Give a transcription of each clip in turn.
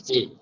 Mm.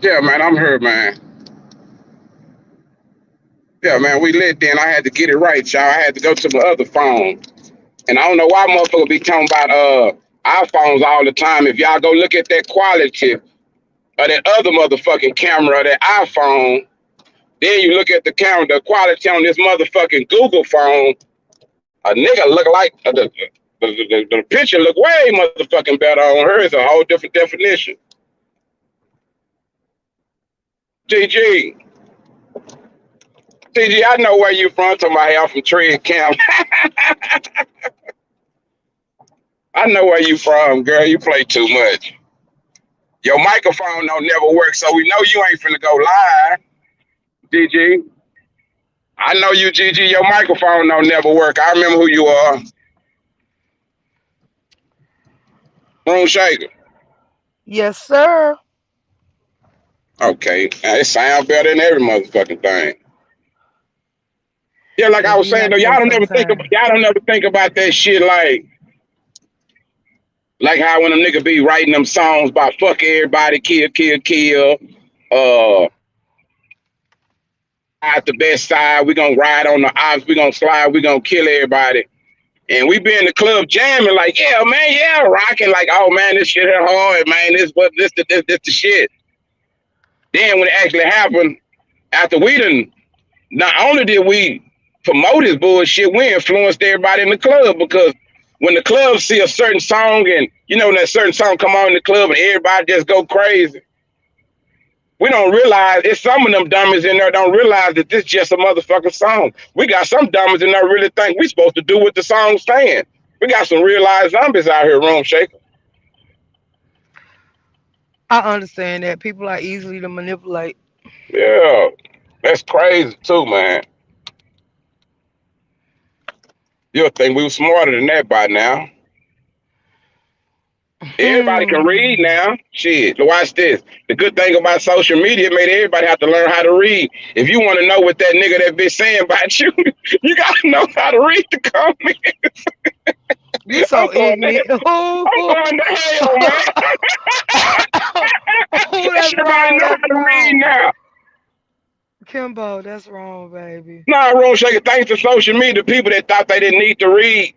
Yeah, man, I'm here, man. Yeah, man, we lit then. I had to get it right, y'all. I had to go to my other phone. And I don't know why motherfuckers be talking about iPhones all the time. If y'all go look at that quality of that other motherfucking camera, that iPhone, then you look at the camera, the quality on this motherfucking Google phone, a nigga look like the picture look way motherfucking better on her. It's a whole different definition. GG. TG, I know where you from. To my house from Tree Camp. I know where you from, girl. You play too much. Your microphone don't never work, so we know you ain't finna go live, GG. I know you, GG. Your microphone don't never work. I remember who you are. Room Shaker. Yes, sir. Okay. Now, it sounds better than every motherfucking thing. Yeah, like I It was be saying though, like that sometimes. y'all don't never think about that shit like how when them niggas be writing them songs about fuck everybody, kill, kill, kill, ride the best side, we gonna ride on the ops, we gonna slide, we gonna kill everybody. And we be in the club jamming like, yeah, man, yeah, rocking like, oh man, this shit hit hard, man. This the shit. Then when it actually happened, after we done, not only did we promote this bullshit, we influenced everybody in the club because when the club see a certain song and you know when that certain song come on in the club and everybody just go crazy, we don't realize it's some of them dummies in there don't realize that this just a motherfucking song. We got some dummies in there really think we supposed to do what the song's saying. We got some real live zombies out here, room shaker. I understand that people are easily to manipulate. Yeah, that's crazy too, man. You'll think we were smarter than that by now. Everybody can read Hmm. now. Shit, watch this. The good thing about social media made everybody have to learn how to read. If you want to know what that nigga that bitch saying about you, you gotta know how to read the comments. You I'm so going to ignorant. I'm Oh, going to hell, man. oh, that's Everybody wrong. know That's how to read wrong. now. Kimbo, that's wrong, baby. Nah, Room Shaker, thanks to social media, the people that thought they didn't need to read,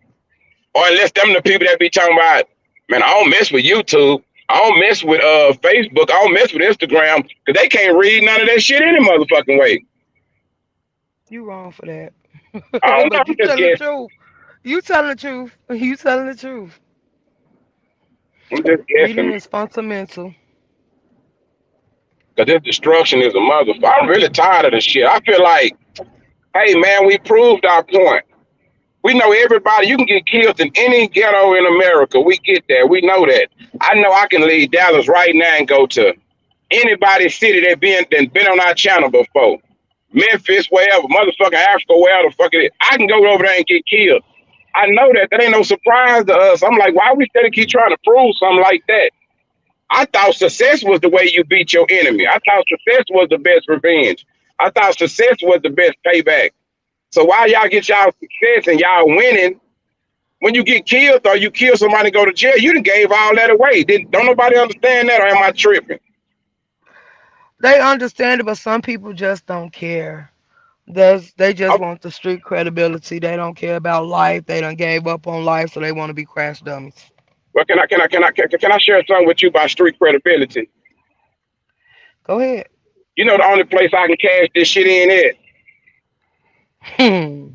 or unless them the people that be talking about, man, I don't mess with YouTube. I don't mess with Facebook. I don't mess with Instagram because they can't read none of that shit any motherfucking way. You wrong for that. I don't know. But I'm you just telling the guessing. truth. You telling the truth. You telling the truth. I'm just Reading guessing. is fundamental. Because this destruction is a motherfucker. I'm really tired of this shit. I feel like, hey, man, we proved our point. We know everybody. You can get killed in any ghetto in America. We get that. We know that. I know I can leave Dallas right now and go to anybody's city that been on our channel before. Memphis, wherever, motherfucking Africa, wherever the fuck it is. I can go over there and get killed. I know that. That ain't no surprise to us. I'm like, why we still keep trying to prove something like that? I thought success was the way you beat your enemy. I thought success was the best revenge. I thought success was the best payback. So why y'all get y'all success and y'all winning when you get killed or you kill somebody and go to jail? You done gave all that away. Don't nobody understand that, or am I tripping? They understand it, but some people just don't care. They just Oh, want the street credibility. They don't care about life. They done gave up on life, so they want to be crash dummies. well, can I share something with you about street credibility? Go ahead. You know the only place I can cash this shit in at Hmm.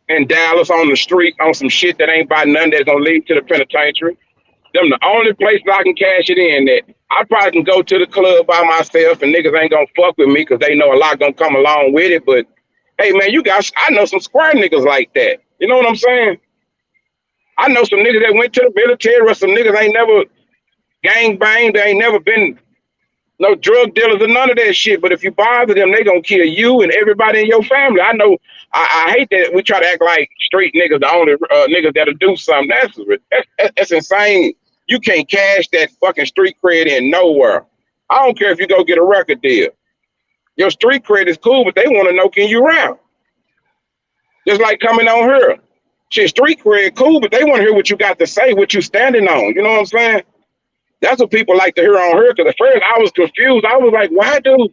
in Dallas on the street on some shit that ain't by nothing that's gonna lead to the penitentiary. Them the only places I can cash it in at. I probably can go to the club by myself and niggas ain't gonna fuck with me because they know a lot gonna come along with it. But hey man, I know some square niggas like that. You know what I'm saying? I know some niggas that went to the military or some niggas ain't never gang banged, they ain't never been no drug dealers or none of that shit. But if you bother them, they gonna kill you and everybody in your family. I know. I hate that we try to act like street niggas the only niggas that'll do something. That's insane. You can't cash that fucking street cred in nowhere. I don't care if you go get a record deal. Your street cred is cool, but they want to know can you rap? Just like coming on here. Shit, street cred cool, but they want to hear what you got to say, what you standing on. You know what I'm saying? That's what people like to hear on her. Because at first I was confused. I was like, why do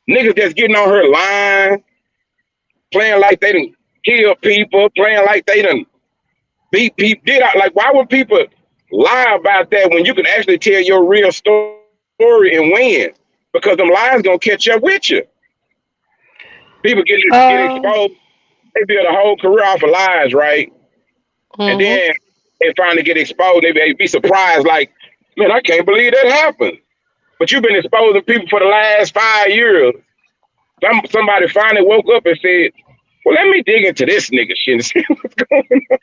niggas just getting on her line, playing like they done kill people, playing like they done beat people? Like, why would people lie about that when you can actually tell your real story and win? Because them lies gonna catch up with you. People get Um. exposed. They build a whole career off of lies, right? And Mhm. then they finally get exposed. They be surprised, like, man, I can't believe that happened. But you've been exposing people for the last 5 years. Somebody finally woke up and said, well, let me dig into this nigga shit and see what's going on.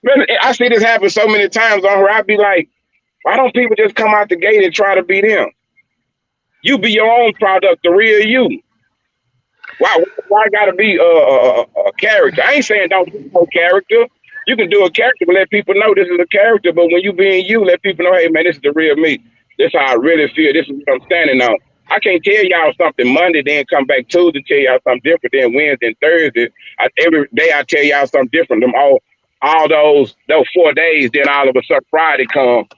Man, I see this happen so many times on her. I'd be like, why don't people just come out the gate and try to be them? You be your own product, the real you. Why gotta be a character? I ain't saying don't do no character. You can do a character, but let people know this is a character. But when you being you, let people know, hey man, this is the real me. This is how I really feel. This is what I'm standing on. I can't tell y'all something Monday, then come back Tuesday, tell y'all something different. Then Wednesday and Thursday, every day I tell y'all something different. Them all those 4 days, then all of a sudden Friday come,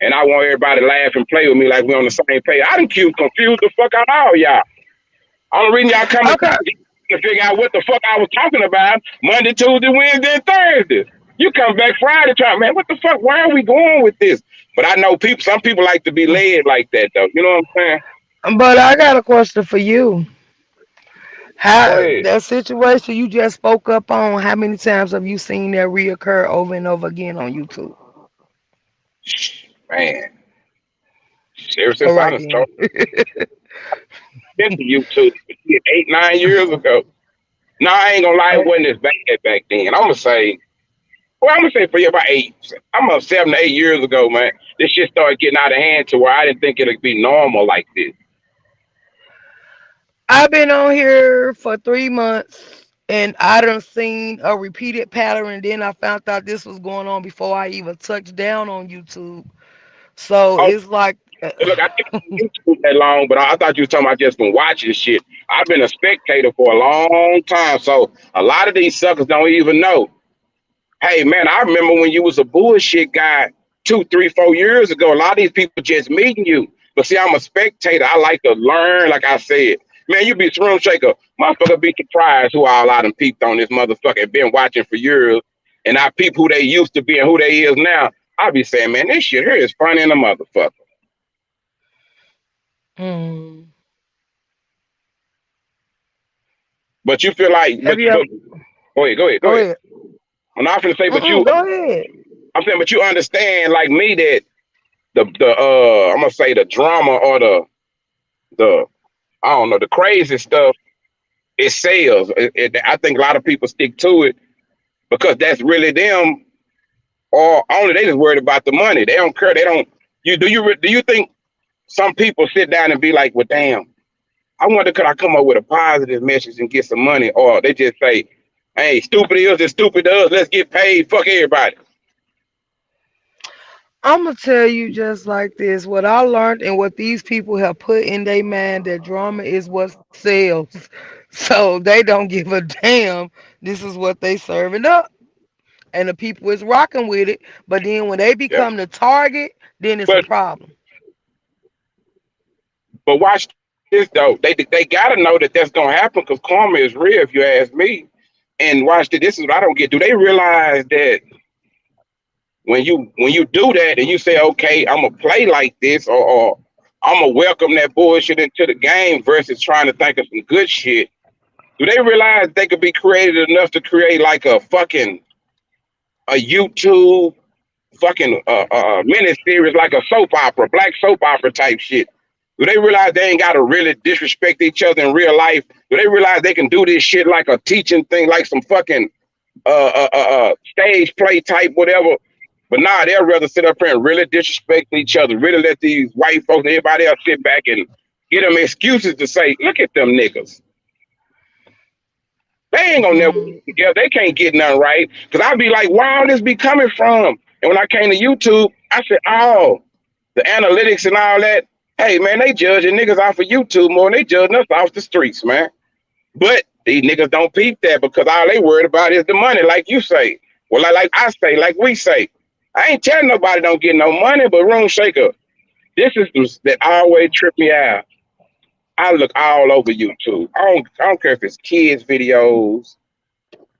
and I want everybody to laugh and play with me like we on the same page. I done confused the fuck out of all y'all. Only reason y'all coming Okay. to figure out what the fuck I was talking about Monday, Tuesday, Wednesday, and Thursday. You come back Friday trying, man, what the fuck? Where are we going with this? But I know some people like to be led like that though. You know what I'm saying? But I got a question for you. Go How ahead. that situation you just spoke up on? How many times have you seen that reoccur over and over again on YouTube? Man, ever All since I right done then. started into YouTube 8, 9 years ago. No, I ain't gonna lie, it Oh, wasn't as bad back then. I'm gonna say for you about 8, I'm about 7 to 8 years ago, man. This shit started getting out of hand to where I didn't think it'd be normal like this. I've been on here for 3 months and I done seen a repeated pattern. And then I found out this was going on before I even touched down on YouTube. So Oh, it's like, look, I didn't YouTube that long, but I thought you was talking about just been watching shit. I've been a spectator for a long time, so a lot of these suckers don't even know. Hey, man, I remember when you was a bullshit guy 2, 3, 4 years ago. A lot of these people just meeting you. But see, I'm a spectator. I like to learn, like I said. Man, you be room shaker. Motherfucker be surprised who all I done peeped on this motherfucker and been watching for years. And I peep who they used to be and who they is now. I be saying, man, this shit here is funny in a motherfucker. mm, But you feel like, have you ever, go ahead, go ahead, go go ahead. ahead. I'm not gonna say, but Mm-mm, go ahead. I'm saying, but you understand, like me, that I'm gonna say the drama or the I don't know the crazy stuff. It sells. I think a lot of people stick to it because that's really them. Or only they just worried about the money. They don't care. They don't. Do you think some people sit down and be like, well, damn, I wonder could I come up with a positive message and get some money, or they just say, hey, stupid is and stupid does. Let's get paid. Fuck everybody. I'm gonna tell you just like this. What I learned and what these people have put in their mind that drama is what sells. So they don't give a damn. This is what they serving up, and the people is rocking with it. But then when they Yeah. become the target, then it's a But problem. but watch. this though. They gotta know that that's gonna happen because karma is real. If you ask me. And watch this. This is what I don't get. Do they realize that when you do that and you say, okay, I'm gonna play like this, or I'm gonna welcome that bullshit into the game versus trying to think of some good shit? Do they realize they could be creative enough to create like a YouTube fucking mini series, like a soap opera, black soap opera type shit? Do they realize they ain't gotta really disrespect each other in real life? Do they realize they can do this shit like a teaching thing, like some fucking stage play type, whatever? But nah, they'll rather sit up here and really disrespect each other, really let these white folks and everybody else sit back and get them excuses to say, look at them niggas. They ain't gonna never Mm. get together. They can't get nothing right. Cause I'd be like, where all this be coming from? And when I came to YouTube, I said, oh, the analytics and all that. Hey man, they judging niggas off of YouTube more than they judging us off the streets, man. But these niggas don't peep that because all they worried about is the money, like you say. Well, like I say, like we say. I ain't telling nobody don't get no money, but Room Shaker, this is that always trip me out. I look all over YouTube. I don't care if it's kids videos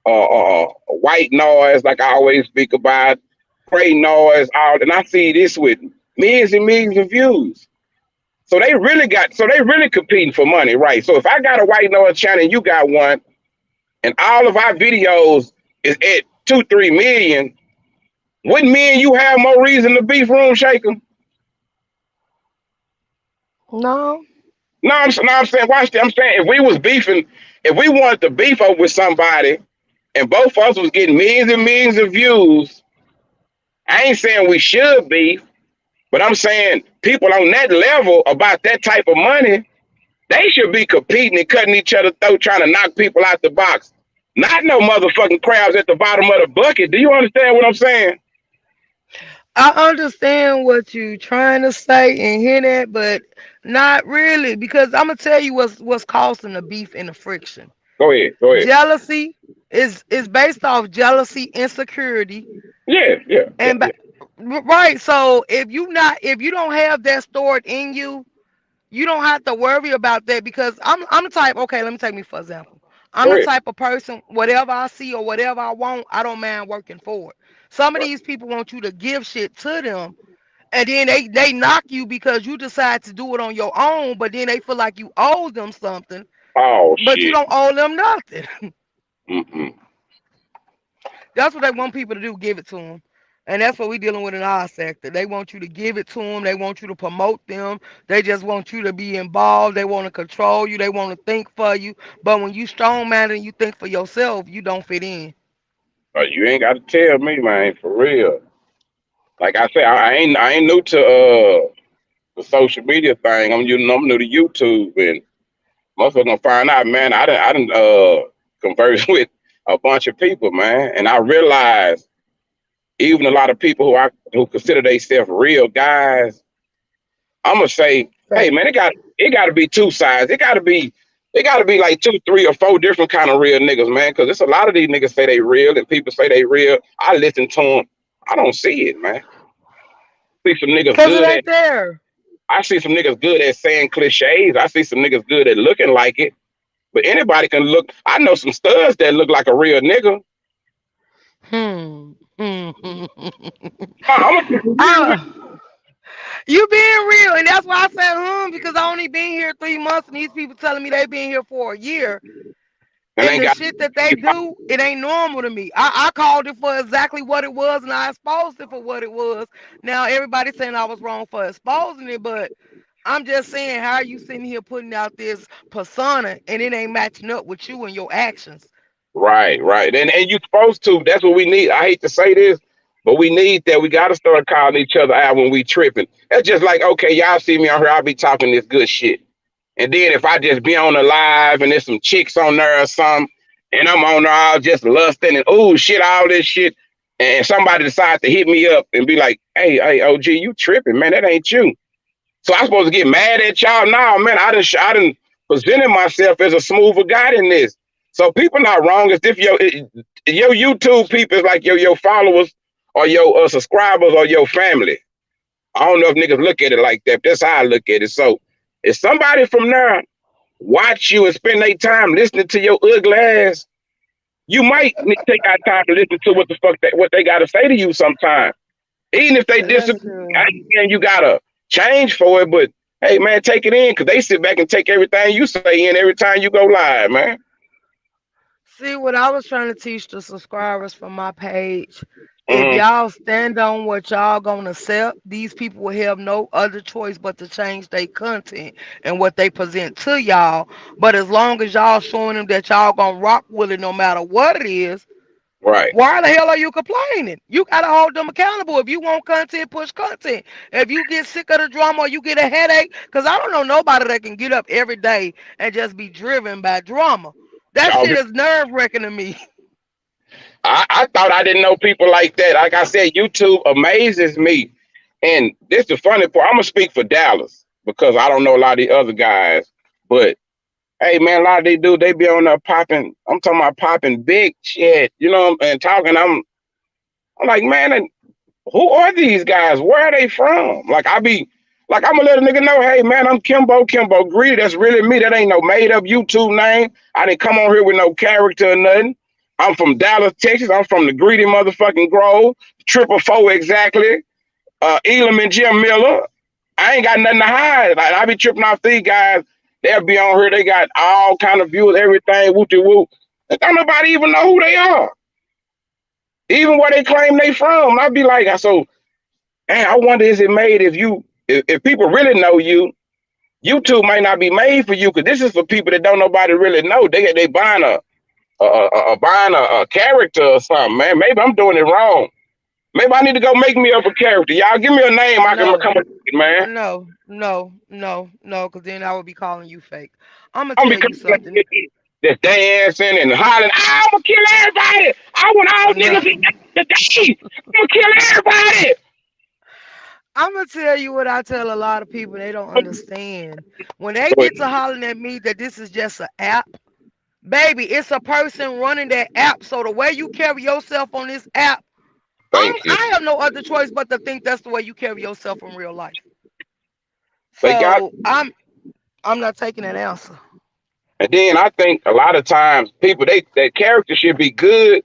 or white noise, like I always speak about, gray noise, all, and I see this with millions and millions of views. So they really competing for money, right? So if I got a white noise channel and you got one, and all of our videos is at 2, 3 million, wouldn't me and you have more reason to beef, Room Shaker? No. No, I'm saying, watch this. I'm saying if we was beefing, if we wanted to beef up with somebody and both of us was getting millions and millions of views, I ain't saying we should beef, but I'm saying people on that level about that type of money, they should be competing and cutting each other throat, trying to knock people out the box. Not no motherfucking crabs at the bottom of the bucket. Do you understand what I'm saying? I understand what you trying to say and hear that, but not really, because I'm gonna tell you what's causing the beef and the friction. Go ahead. Go ahead. Jealousy is based off jealousy, insecurity, Yeah, yeah, yeah, and yeah. right. So if you don't have that stored in you, you don't have to worry about that because I'm the type. Okay, let me take me for example. I'm Go the ahead. type of person. Whatever I see or whatever I want, I don't mind working for it. Some of Right. these people want you to give shit to them, and then they knock you because you decide to do it on your own. But then they feel like you owe them something, Oh but you shit. don't owe them nothing. Mm-mm. That's what they want people to do, give it to them. And that's what we dealing with in our sector. They want you to give it to them. They want you to promote them. They just want you to be involved. They want to control you. They want to think for you. But when you strong minded and you think for yourself, you don't fit in. You ain't got to tell me, man, for real. Like I said, I ain't new to the social media thing. I'm new to YouTube, and most of them gonna find out, man. I didn't converse with a bunch of people, man, and I realized even a lot of people who consider themselves real guys, I'm gonna say, hey, Fact. man, it got to be two sides. It got to be like two, three, or four different kind of real niggas, man. Because it's a lot of these niggas say they real, and people say they real. I listen to them. I don't see it, man. See some niggas Because it good at ain't there. I see some niggas good at saying cliches. I see some niggas good at looking like it. But anybody can look. I know some studs that look like a real nigga. Hmm. I'm gonna keep it real with Ah, you being real. And that's why I said, because I only been here 3 months and these people telling me they been here for a year. you. And And ain't the got shit that they do, it ain't normal to me. I called it for exactly what it was and I exposed it for what it was. Now everybody's saying I was wrong for exposing it, but I'm just saying how are you sitting here putting out this persona and it ain't matching up with you and your actions. right, right. And you supposed to. That's what we need. I hate to say this, but we need that. We gotta start calling each other out when we tripping. That's just like, okay, y'all see me on here, I'll be talking this good shit. And then if I just be on the live and there's some chicks on there or something, and I'm on there all just lusting and oh shit, all this shit, and somebody decides to hit me up and be like, hey, OG, you tripping, man? That ain't you. So I'm supposed to get mad at y'all? No, man, I done presented myself as a smoother guy than this. So people not wrong. It's if your YouTube people is like your followers or your subscribers or your family. I don't know if niggas look at it like that. That's how I look at it. So If somebody from there watch you and spend their time listening to your ugly ass, you might need to take out time to listen to what the fuck what they got to say to you sometime. Even if they That's disagree, I true. ain't saying you gotta change for it, but hey man, take it in because they sit back and take everything you say in every time you go live, man. See what I was trying to teach the subscribers from my page. If Mm-hmm. y'all stand on what y'all gonna accept, these people will have no other choice but to change their content and what they present to y'all. But as long as y'all showing them that y'all gonna rock with it no matter what it is, Right. why the hell are you complaining? You gotta hold them accountable. If you want content, push content. If you get sick of the drama or you get a headache, because I don't know nobody that can get up every day and just be driven by drama. That Y'all shit is nerve wracking to me. I thought I didn't know people like that. Like I said, YouTube amazes me. And this the funny part. I'm gonna speak for Dallas because I don't know a lot of the other guys. But hey man, a lot of these dudes they be on there popping. I'm talking about popping big shit, you know, and talking. I'm like, man, and who are these guys? Where are they from? Like I be like I'm gonna let a nigga know, hey man, I'm Kimbo Greedy. That's really me. That ain't no made up YouTube name. I didn't come on here with no character or nothing. I'm from Dallas, Texas. I'm from the greedy motherfucking Grove, triple four exactly. Elam and Jim Miller. I ain't got nothing to hide. Like I be tripping off these guys. They'll be on here. They got all kind of views, everything, whoop de whoop. Don't nobody even know who they are, even where they claim they from. And I be like, so man, I wonder is it made if people really know you, YouTube might not be made for you because this is for people that don't nobody really know. They buying a character or something, man. Maybe I'm doing it wrong. Maybe I need to go make me up a character. Y'all give me a name I can No, become a man. no, because then I would be calling you fake. I'm gonna I'm tell you becoming something. that's dancing and hollering. I'm gonna kill everybody. I want all No, niggas in today. I'm gonna kill everybody. I'm gonna tell you what I tell a lot of people. They don't understand when they get to hollering at me that this is just an app. Baby, it's a person running that app. So the way you carry yourself on this app, Thank you. I have no other choice but to think that's the way you carry yourself in real life. They got, So I'm not taking that answer. and then I think a lot of times people their character should be good.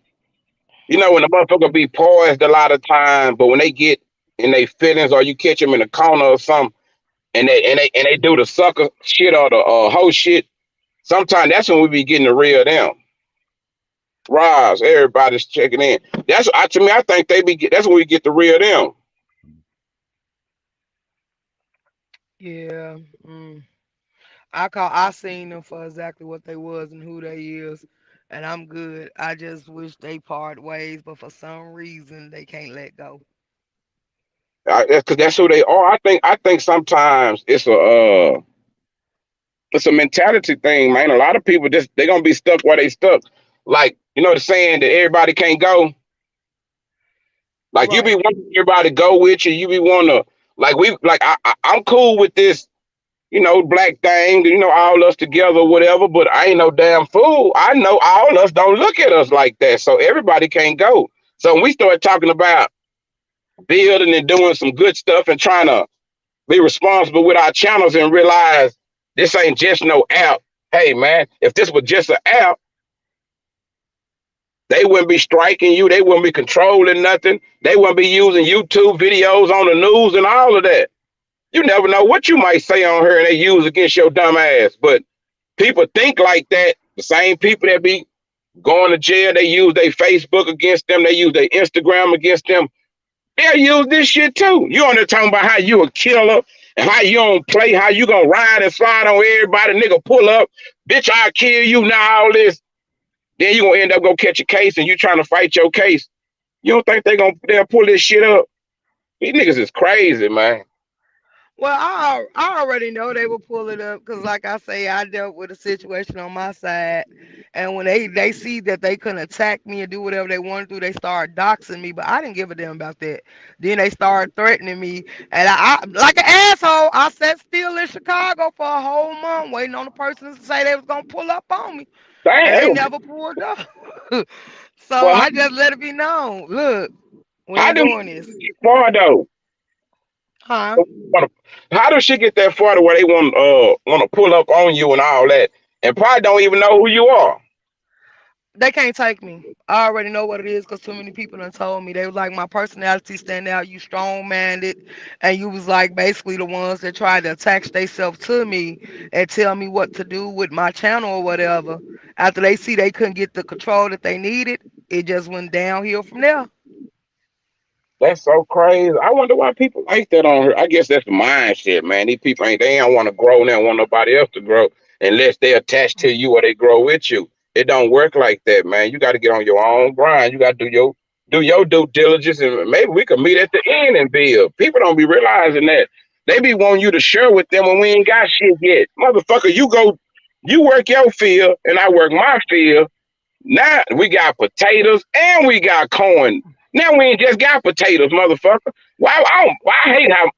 You know, when the motherfucker be poised a lot of times, but when they get in their feelings or you catch them in the corner or something, and they do the sucker shit or the hoe shit, sometimes that's when we be getting the real them. Rise, everybody's checking in. That's to me. I think that's when we get the real them. Yeah. I seen them for exactly what they was and who they is, and I'm good. I just wish they part ways, but for some reason they can't let go. Because that's who they are. I think sometimes it's a mentality thing, man. A lot of people just they gonna be stuck where they stuck. Like you know the saying that everybody can't go. Like you be Right. wanting everybody to go with you. You be wanting to I'm cool with this, black thing. All us together, whatever. But I ain't no damn fool. I know all us don't look at us like that. So everybody can't go. So when we start talking about building and doing some good stuff and trying to be responsible with our channels and realize this ain't just no app. Hey man, if this was just an app, they wouldn't be striking you. They wouldn't be controlling nothing. They wouldn't be using YouTube videos on the news and all of that. You never know what you might say on here and they use against your dumb ass. But people think like that. The same people that be going to jail, they use their Facebook against them. They use their Instagram against them. They'll use this shit too. You on there talking about how you a killer and how you don't play, how you gonna ride and slide on everybody, nigga pull up, bitch, I'll kill you now, all this. Then you gonna end up gonna catch a case and you trying to fight your case. You don't think they'll pull this shit up? These niggas is crazy, man. Well, I already know they will pull it up because, like I say, I dealt with a situation on my side, and when they see that they couldn't attack me and do whatever they want to do, they start doxing me. But I didn't give a damn about that. Then they started threatening me, and I like an asshole. I sat still in Chicago for a whole month waiting on the person to say they was gonna pull up on me, and they Damn. never pulled up. So Well, I just let it be known. Look, we how ain't them doing this. get far though? Huh? How does she get that far to where they want to pull up on you and all that, and probably don't even know who you are? They can't take me. I already know what it is because too many people done told me. They was like, my personality stand out, you strong minded, and you was like basically the ones that tried to attach themselves to me and tell me what to do with my channel or whatever. After they see they couldn't get the control that they needed, it just went downhill from there. That's so crazy. I wonder why people like that on her. I guess that's the mindset, man. These people ain't they don't want to grow and they don't want nobody else to grow unless they attach to you or they grow with you. It don't work like that, man. You got to get on your own grind. You got to do your due diligence, and maybe we could meet at the end and build. People don't be realizing that. They be wanting you to share with them when we ain't got shit yet. Motherfucker, you work your field and I work my field. Now we got potatoes and we got corn. Now we ain't just got potatoes, motherfucker. Why I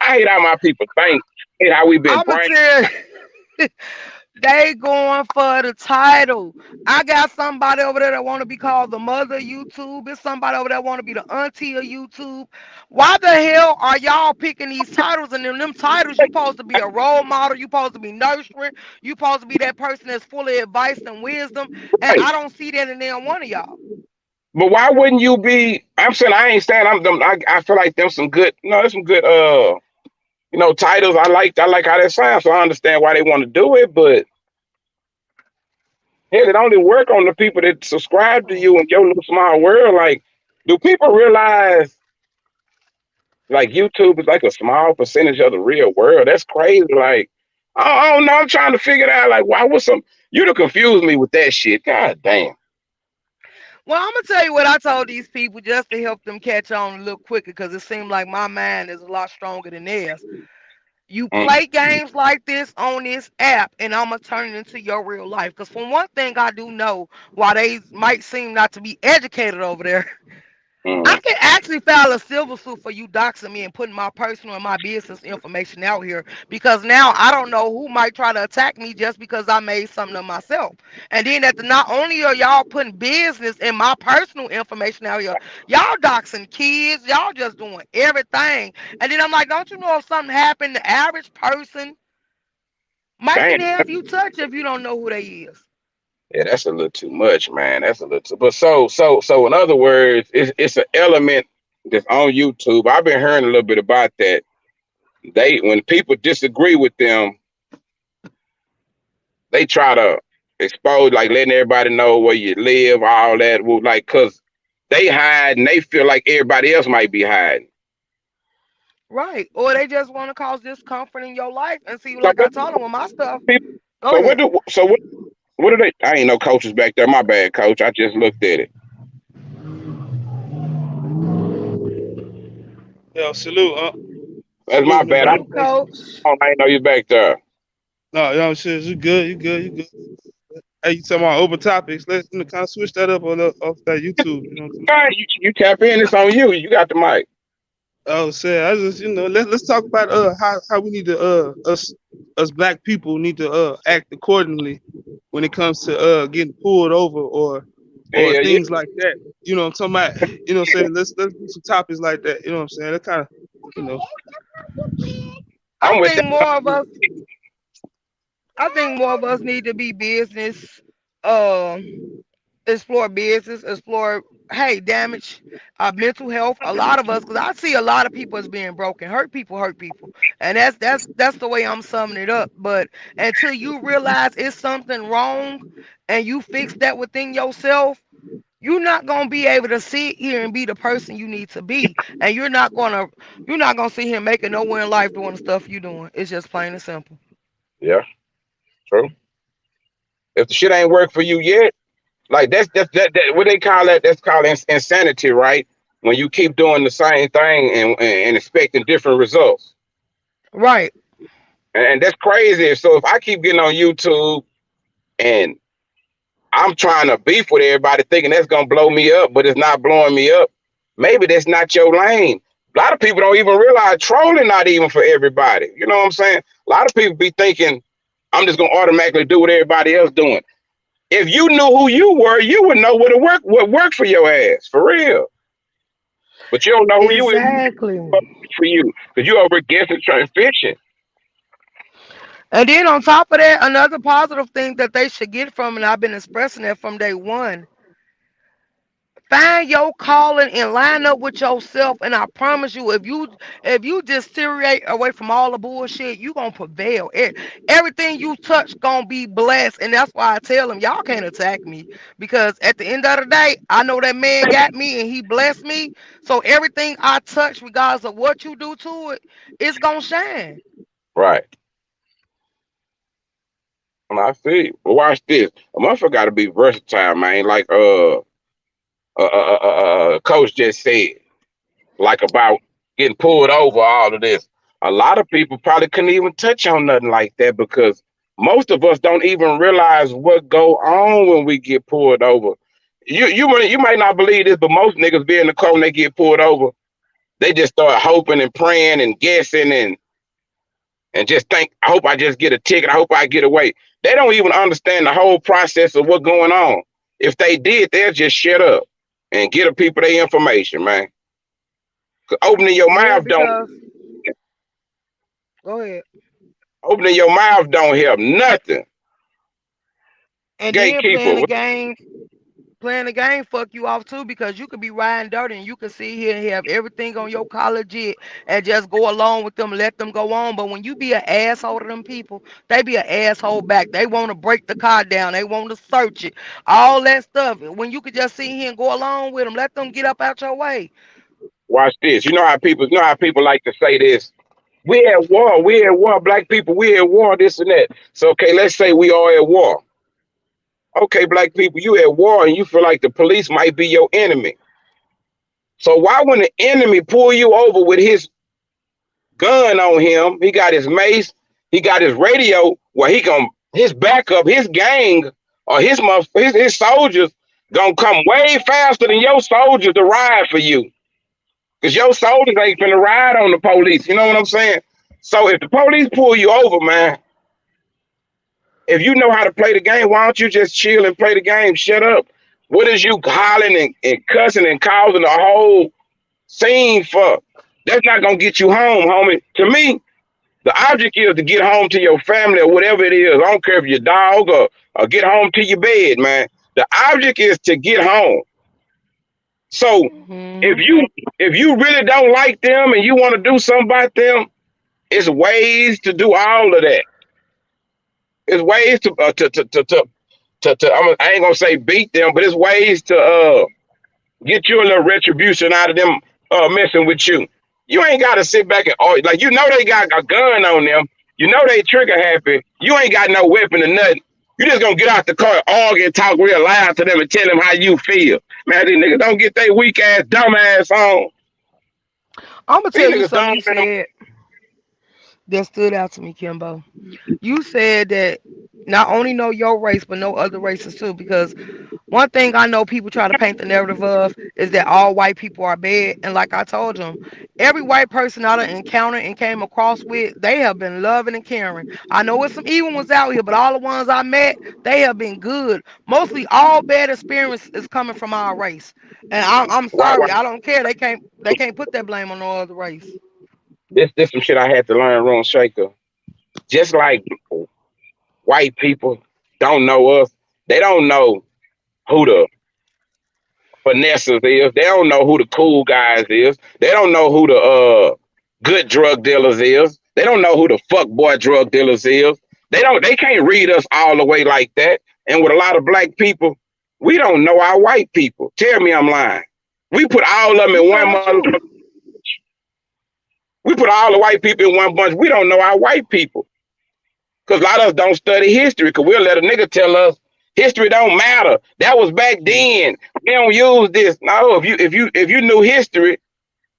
hate how my people think. Hate how we been I'ma brain. tell you, they going for the title. I got somebody over there that want to be called the mother of YouTube. It's somebody over there want to be the auntie of YouTube. Why the hell are y'all picking these titles? And in them titles, you supposed to be a role model. You supposed to be nurturing. You supposed to be that person that's full of advice and wisdom. And Right. I don't see that in there one of y'all. But why wouldn't you be? I'm saying I ain't saying I'm them. I feel like them some good. There's some good titles. I like how that sounds. So I understand why they want to do it. But hell, it only work on the people that subscribe to you in your little small world. Like, do people realize like YouTube is like a small percentage of the real world? That's crazy. Like, I don't know. I'm trying to figure it out. Like, why was some you to confuse me with that shit? God damn. Well, I'm gonna tell you what I told these people just to help them catch on a little quicker because it seemed like my mind is a lot stronger than theirs. You Mm, play games like this on this app, and I'm gonna turn it into your real life. Because for one thing, I do know while they might seem not to be educated over there, I mm. can actually file a civil suit for you doxing me and putting my personal and my business information out here because now I don't know who might try to attack me just because I made something of myself. And then that not only are y'all putting business and my personal information out here, y'all doxing kids, y'all just doing everything. And then I'm like, don't you know if something happened, the average person might Damn. can have you touch if you don't know who they is. Yeah, that's a little too much, man. That's a little too. But so in other words, it's an element that's on YouTube. I've been hearing a little bit about that. They when people disagree with them, they try to expose, like letting everybody know where you live, all that. Well, like, cause they hide and they feel like everybody else might be hiding. Right. Or they just want to cause discomfort in your life and see, So like I what? told them with my stuff. People, Go so what ahead. do? So what do they? I ain't no coaches back there. My bad, coach. I just looked at it. Yo, salute, That's salute, my my bad. I, brother. Salute, coach. I ain't know you back there. No, yo, shit, you good, you good. Hey, you talking about open topics? Let's kind of switch that up on off that YouTube. You know what I'm saying? Fine, you tap in. It's on you. You got the mic. Oh, say I just let's talk about how we need to us black people need to act accordingly when it comes to getting pulled over or Yeah, yeah. things like that. You know what I'm talking about? You know what I'm saying? Let's do some topics like that. You know what I'm saying? That kind of you know. I I'm with think that. more of us I think more of us need to be business, um, explore business, explore hey damage, mental health. A lot of us, because I see a lot of people as being broken. Hurt people, and that's the way I'm summing it up. But until you realize it's something wrong, and you fix that within yourself, you're not gonna be able to sit here and be the person you need to be, and you're not gonna sit here making nowhere in life doing the stuff you're doing. It's just plain and simple. Yeah, true. If the shit ain't work for you yet, like that what they call that? That's called insanity, right? When you keep doing the same thing and expecting different results, Right. and that's crazy. So if I keep getting on YouTube and I'm trying to beef with everybody, thinking that's gonna blow me up, but it's not blowing me up, maybe that's not your lane. A lot of people don't even realize trolling not even for everybody. You know what I'm saying? A lot of people be thinking I'm just gonna automatically do what everybody else doing. If you knew who you were, you would know what worked for your ass for real. But you don't know who you is Exactly. for you because you over guessing trying fishing. And then on top of that, another positive thing that they should get from, and I've been expressing that from day one, find your calling and line up with yourself. And I promise you, if you just deteriorate away from all the bullshit, you gonna prevail. Everything you touch gonna be blessed. And that's why I tell them, y'all can't attack me. Because at the end of the day, I know that man got me and he blessed me. So everything I touch, regardless of what you do to it, it's gonna shine. Right. And I see. But watch this. A motherfucker got to be versatile, man. Like coach just said, like about getting pulled over, all of this. A lot of people probably couldn't even touch on nothing like that because most of us don't even realize what go on when we get pulled over. You might not believe this, but most niggas be in the car when they get pulled over. They just start hoping and praying and guessing and just think, I hope I just get a ticket. I hope I get away. They don't even understand the whole process of what's going on. If they did, they'll just shut up and get the people their information, man. 'Cause Yeah, because go ahead. opening your mouth don't help nothing. And then Gatekeeper. playing the game fuck you off too because you could be riding dirty and you can sit here and have everything on your car legit and just go along with them, let them go on. But when you be an asshole to them people, they be an asshole back. They want to break the car down. They want to search it. All that stuff. When you could just sit here and go along with them, let them get up out your way. Watch this. You know how people like to say this. We at war. We at war. Black people. We at war. This and that. So okay, let's say we are at war. Okay, black people, you at war and you feel like the police might be your enemy. So why when the enemy pull you over with his gun on him, he got his mace, he got his radio, where he can his backup, his gang or his soldiers gonna come way faster than your soldiers to ride for you. Because your soldiers ain't finna ride on the police. You know what I'm saying? So if the police pull you over, man, if you know how to play the game, why don't you just chill and play the game? Shut up. What is you hollering and cussing and causing the whole scene for? That's not gonna get you home, homie. To me, the object is to get home to your family or whatever it is. I don't care if you're a dog or get home to your bed, man. The object is to get home. So if Hmm. you really don't like them and you want to do something about them, it's ways to do all of that. It's ways I ain't gonna say beat them, but it's ways to get you a little retribution out of them messing with you. You ain't gotta sit back and argue. Like you know they got a gun on them. You know they trigger happy. You ain't got no weapon or nothing. You just gonna get out the car and argue and talk real loud to them and tell them how you feel. Man, these niggas don't get their weak ass, dumb ass on. I'm gonna These tell you niggas something don't you said that stood out to me, Kimbo. You said that not only know your race, but know other races too. Because one thing I know people try to paint the narrative of is that all white people are bad. And like I told them, every white person I done encountered and came across with, they have been loving and caring. I know it's some evil ones out here, but all the ones I met, they have been good. Mostly all bad experience is coming from our race. And I'm why sorry, I don't care. They can't put that blame on no other race. this some shit I had to learn wrong shaker. Just like white people don't know us, they don't know who the finesses is. They don't know who the cool guys is. They don't know who the good drug dealers is. They don't know who the fuck boy drug dealers is. They can't read us all the way like that. And with a lot of black people, we don't know our white people. Tell me I'm lying. We put all of them You in one telling the mother. truth. We put all the white people in one bunch. We don't know our white people. Because a lot of us don't study history, because we'll let a nigga tell us history don't matter. That was back then. We don't use this. No, if you knew history,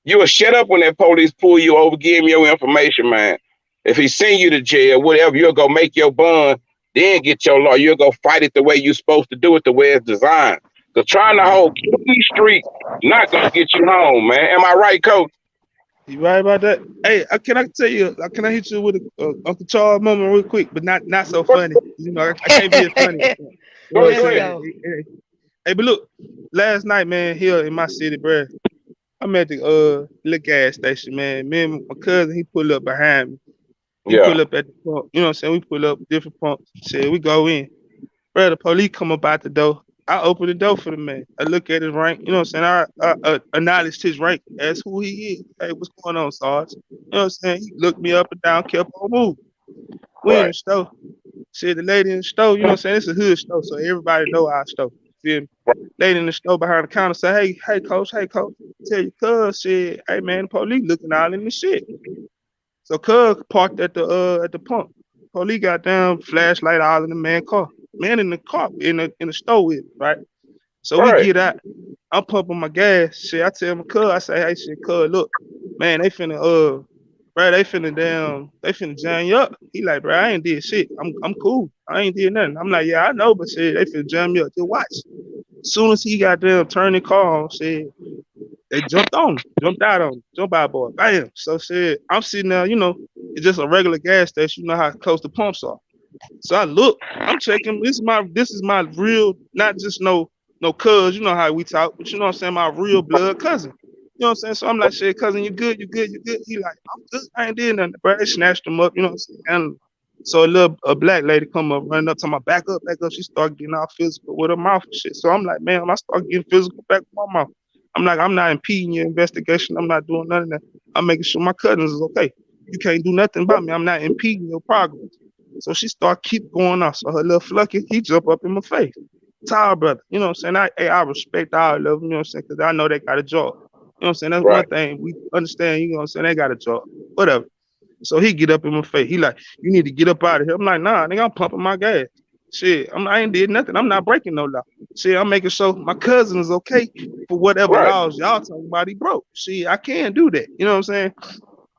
you would shut up when that police pull you over, give him your information, man. If he send you to jail, whatever, you'll go make your bond, then get your law. You'll go fight it the way you're supposed to do it, the way it's designed. Because trying to hold key street not gonna get you home, man. Am I right, coach? You right about that? Hey, can I tell you? Can I hit you with a Uncle Charles moment real quick, but not so funny. You know, I can't be as funny. You know Go what I'm ahead, Let's go ahead. saying? go. Hey, but look, last night, man, here in my city, bro. I'm at the little gas station, man. Me and my cousin, he pull up behind me. We Yeah. pull up at the pump. You know what I'm saying? We pull up different pumps. Said we go in. Bro, the police come up out the door. I open the door for the man. I look at his rank. You know what I'm saying? I acknowledged his rank as who he is. Hey, what's going on, Sarge? You know what I'm saying? He looked me up and down, kept on moving. We in the Right. store. Said the lady in the store, you know what I'm saying? It's a hood store, so everybody know our store. Feel me? Lady in the store behind the counter say, hey, coach. Tell your cuz, said, hey man, the police looking all in the shit. So cuz parked at the pump. Police got down, flashlight all in the man car. Man in the car, in the store with me, right? So we Right. get out. I'm pumping my gas. Shit, I tell my cuz, I say, hey shit, cuz, look, man, bro, they finna jam you up. He like, bro, I ain't did shit. I'm cool. I ain't did nothing. I'm like, yeah, I know, but shit, they finna jam you up. Just watch. As soon as he got them turn the car on, shit, they jumped on him, jumped out on him, jump out boy, bam. So shit, I'm sitting there, you know, it's just a regular gas station, you know how close the pumps are. So I look, I'm checking. This is my real, not just no cuz, you know how we talk, but you know what I'm saying, my real blood cousin. You know what I'm saying? So I'm like, shit, cousin, you good, you good, you good. He like, I'm good, I ain't did nothing. Bro, they snatched him up, you know what I'm saying? And so a black lady come up, running up to my back up, back up. She start getting all physical with her mouth and shit. So I'm like, man, I start getting physical back with my mouth. I'm like, I'm not impeding your investigation. I'm not doing none of that. I'm making sure my cousins is okay. You can't do nothing about me. I'm not impeding your progress. So she start keep going off. So her little flucky, he jump up in my face. Tall brother, you know what I'm saying? I respect all of them, you know what I'm saying? Because I know they got a job. You know what I'm saying? That's one Right. thing we understand, you know what I'm saying? They got a job. Whatever. So he get up in my face. He like, you need to get up out of here. I'm like, nah, nigga, I'm pumping my gas. Shit, I ain't did nothing. I'm not breaking no law. Shit, I'm making sure my cousin is okay for whatever Right. laws y'all talking about he broke. Shit, I can't do that. You know what I'm saying?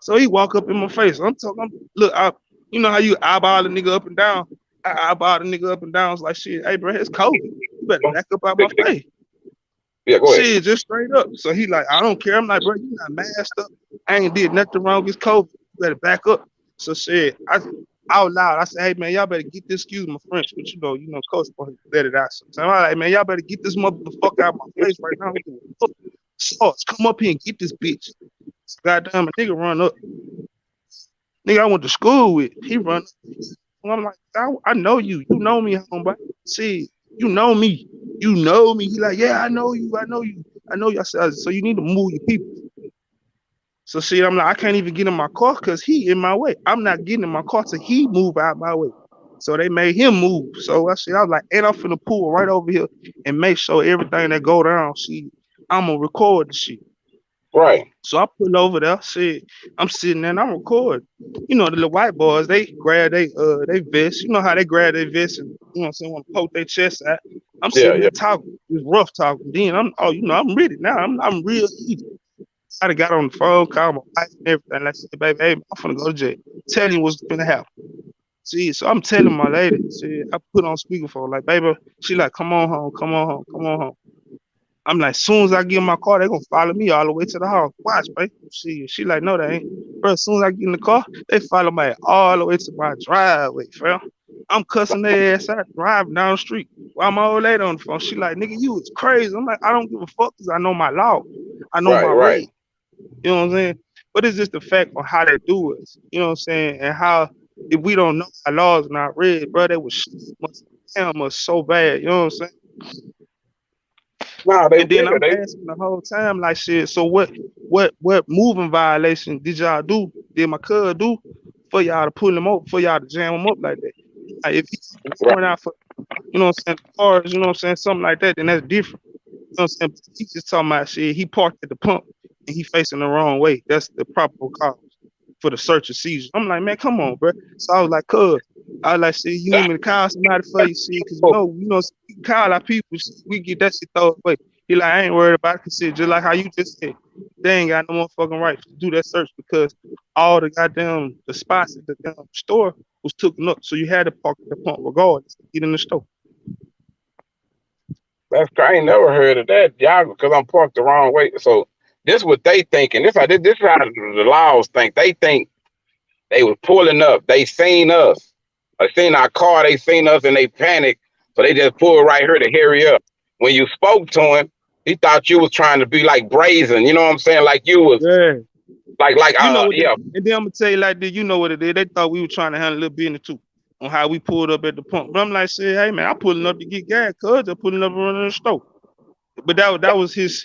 So he walk up in my face. Look, you know how you eyeball the nigga up and down? I eyeball the nigga up and down. It's like, shit, hey, bro, it's COVID. You better back up out my face. Yeah, go ahead. Shit, just straight up. So he like, I don't care. I'm like, bro, you not masked up. I ain't did nothing wrong. It's COVID. You better back up. So shit, out loud, I said, hey man, y'all better get this. Excuse my French, but you know, Coach boy let it out. So I'm like, man, y'all better get this motherfucker out of my face right now. Sauce, come up here and get this bitch. Goddamn, a nigga run up. Nigga, I went to school with. He run up. I'm like, I know you. You know me, homeboy. See, you know me. You know me. He like, yeah, I know you. I know you. I know you. I said, so you need to move your people. So see, I'm like, I can't even get in my car because he in my way. I'm not getting in my car till he move out my way. So they made him move. So I said, I was like, and I'm finna pull right over here and make sure everything that go down, see, I'm gonna record the shit. Right. So I pull over there, shit. I'm sitting there and I'm recording. You know, the little white boys, they grab they vest. You know how they grab their vest and you know what I'm saying, want to poke their chest out. I'm Yeah, sitting yeah. there talking, just rough talking. Then I'm ready now. I'm real easy. I done got on the phone, called my wife and everything. I said, baby, hey, I'm finna go to jail. Tell you what's gonna happen. See, so I'm telling my lady, see, I put on speakerphone, like, baby, she like, come on home, come on home, come on home. I'm like, soon as I get in my car, they gonna follow me all the way to the house. Watch, baby. She like, no, they ain't. Bro, as soon as I get in the car, they follow me all the way to my driveway, fam. I'm cussing their ass out, driving down the street while my old lady on the phone. She like, nigga, you is crazy. I'm like, I don't give a fuck because I know my law. I know my Right. Right. rate. You know what I'm saying? But it's just the fact on how they do it. You know what I'm saying? And how if we don't know our laws not read, bro, they would scam us so bad. You know what I'm saying? Nah, they And then will. I'm They asking the whole time, like, shit. So what moving violation did y'all do? Did my cuz do for y'all to pull him up, for y'all to jam him up like that? Like, if he's right. going out for, you know what I'm saying, cars, you know what I'm saying, something like that, then that's different. You know what I'm saying? But he just talking about shit. He parked at the pump and he facing the wrong way. That's the proper cause for the search and seizure. I'm like, man, come on, bro. So I was like, cuz. I was like, see, you need me to call somebody for you, see, because we call our people, we get that shit thrown away. He like, I ain't worried about it, because just like how you just said, they ain't got no motherfucking right to do that search because all the spots at the damn store was taken up. So you had to park at the pump regardless to get in the store. I ain't never heard of that, y'all, because I'm parked the wrong way. So this what they thinking. This how the laws think. They think they was pulling up. They seen us. They seen our car. They seen us and they panicked. So they just pulled right here to hurry up. When you spoke to him, He thought you was trying to be like brazen. You know what I'm saying? Like you was Yeah. You know what they, yeah. and then I'm gonna tell you like this, you know what it is. They thought we were trying to handle a little business too on how we pulled up at the pump. But I'm like, say, hey man, I'm pulling up to get gas, cuz I'm pulling up running the store. But that was his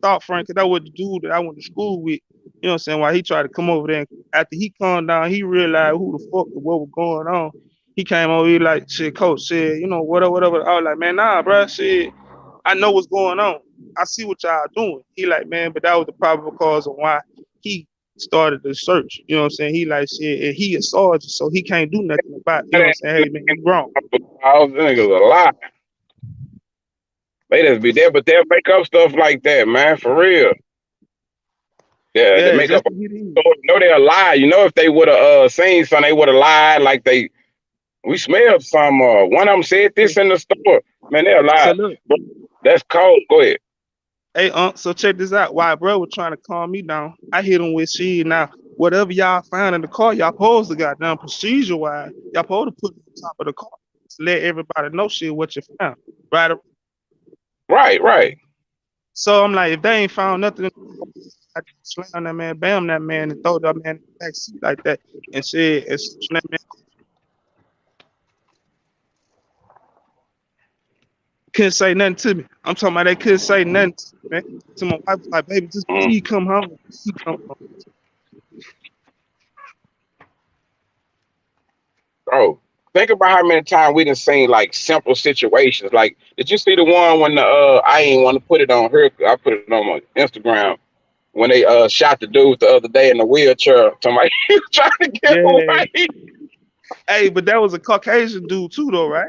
thought, Frank, 'cause that was the dude that I went to school with. You know what I'm saying? Why he tried to come over there and after he calmed down, he realized who the fuck and what was going on. He came over, he like, shit, coach said, you know, whatever, whatever. I was like, man, nah, bro. Shit, I know what's going on. I see what y'all doing. He like, man, but that was the probable cause of why he started the search. You know what I'm saying? He like shit, and he a sergeant, so he can't do nothing about it. You know what I'm saying? Hey man, you wrong. All niggas a lie. They just be there, but they'll make up stuff like that, man, for real. Yeah, they Yeah, make up just a to get in. story. You know they'll lie. You know if they would have seen something, they would have lied. Like we smelled some. One of them said this in the store. Man, they'll So lie. look, That's cold. Go ahead. hey, so check this out. While bro was trying to calm me down, I hit him with shit. Now, whatever y'all found in the car, y'all supposed to got down procedure wise. Y'all supposed to put it on top of the car to let everybody know shit what you found. Right? Right, right. So I'm like, if they ain't found nothing, I just slam that man, bam that man, and throw that man in the back seat like that, and said, and slam that man couldn't say nothing to me. I'm talking about they couldn't say nothing to me, man. So my wife was like, baby, just Mm. he come home. He come home. Bro, think about how many times we done seen like simple situations. Like, did you see the one when the I ain't want to put it on her? I put it on my Instagram when they shot the dude the other day in the wheelchair. Somebody he was trying to get Yeah. away. Hey, but that was a Caucasian dude too, though, right?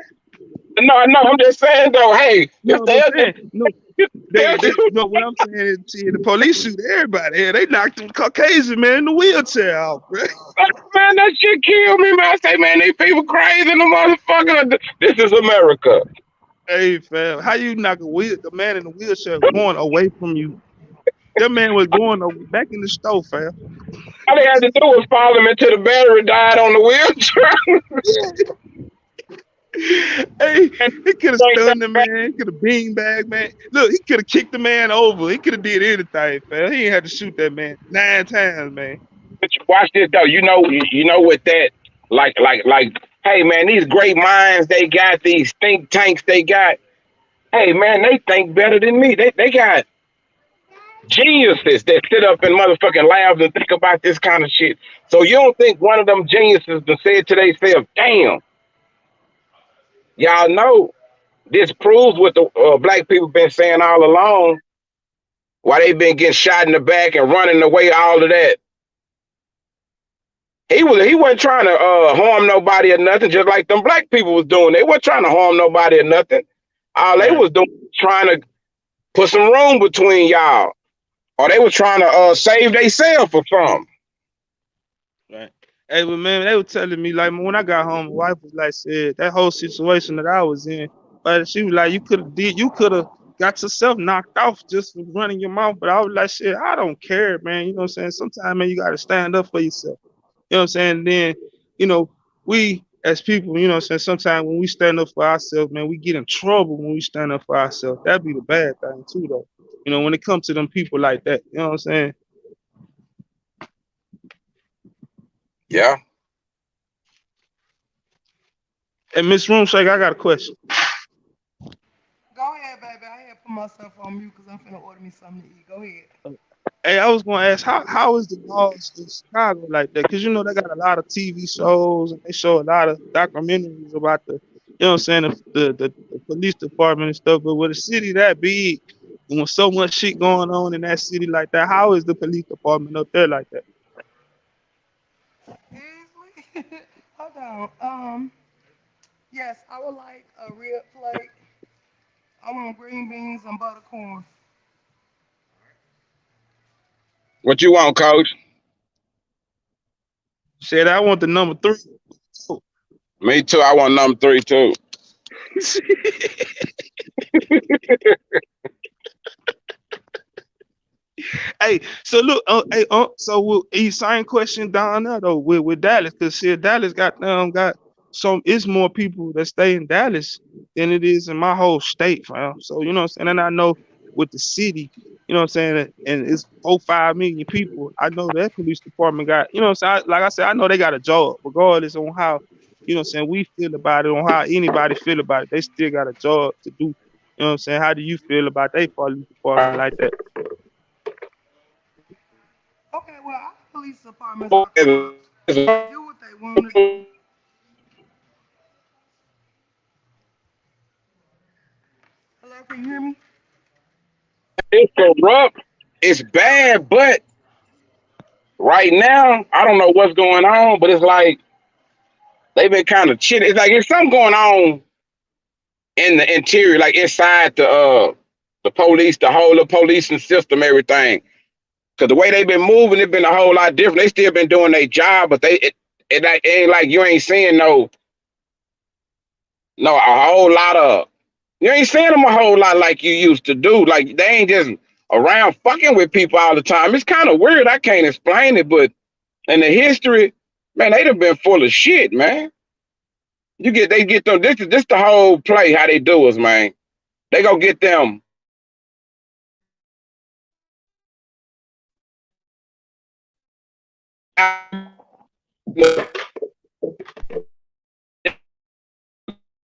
No, no, I'm just saying though. Hey, if No, they I'm if saying no. they They no. What I'm saying is, see, the police shoot everybody. Yeah, they knocked the Caucasian man in the wheelchair out, bro. man, that shit killed me, man. I say, man, these people crazy in the motherfucker. This is America. Hey, fam, how you knock the man in the wheelchair going away from you? That man was going back in the store, fam. All they had to do was follow him until the battery died on the wheelchair. Hey, he could have stunned the man. He could have beanbag man. Look, he could have kicked the man over. He could have did anything, fam. He ain't had to shoot that man 9 times, man. But you watch this though. You know what that like. Hey man, these great minds they got, these think tanks they got. Hey man, they think better than me. They got geniuses that sit up in motherfucking labs and think about this kind of shit. So you don't think one of them geniuses that said to themselves, "Damn, y'all know this proves what the black people been saying all along. Why they been getting shot in the back and running away, all of that." He wasn't trying to harm nobody or nothing, just like them black people was doing. They weren't trying to harm nobody or nothing. All they Right, was doing was trying to put some room between y'all. Or they was trying to save themselves or something. right. Hey, but man, they were telling me like when I got home, my wife was like, said that whole situation that I was in, but she was like, you could have got yourself knocked off just for running your mouth. But I was like, shit, I don't care, man. You know what I'm saying? Sometimes, man, you got to stand up for yourself. You know what I'm saying? And then, you know, we as people, you know what I'm saying, sometimes when we stand up for ourselves, man, we get in trouble when we stand up for ourselves. That'd be the bad thing too, though. You know, when it comes to them people like that, you know what I'm saying? Yeah. And Miss Roomshake, I got a question. Go ahead, baby. I had put myself on mute because I'm finna order me something to eat. Go ahead. Hey, I was gonna ask how is the laws in Chicago like that? Because you know they got a lot of TV shows and they show a lot of documentaries about the, you know what I'm saying, the police department and stuff. But with a city that big and with so much shit going on in that city like that, how is the police department up there like that? Easily. Hold on. Yes, I would like a rib plate. I want green beans and buttercorn. What you want, coach? Said I want the number 3. Me too. I want number 3 too. Hey, so look, hey, so same question down there though with Dallas, because see, Dallas got some. It's more people that stay in Dallas than it is in my whole state, fam. So you know what I'm saying. And I know with the city, you know what I'm saying, and it's 4-5 million people. I know that police department got, you know what I'm saying, like I said, I know they got a job, regardless on how, you know what I'm saying, we feel about it, on how anybody feel about it, they still got a job to do. You know what I'm saying? How do you feel about they police department like that? Okay, well, our police departments are corrupt. They do what they want to do. Hello, can you hear me? It's corrupt. It's bad, but right now, I don't know what's going on, but it's like they've been kind of chilling. It's like it's something going on in the interior, like inside the police, the whole of policing system, everything. Cause the way they've been moving, it's been a whole lot different. They still been doing their job, but it ain't like you ain't seeing no a whole lot of you ain't seeing them a whole lot like you used to do. Like they ain't just around fucking with people all the time. It's kind of weird. I can't explain it, but in the history, man, they done been full of shit, man. They get them. This the whole play. How they do us, man. They go get them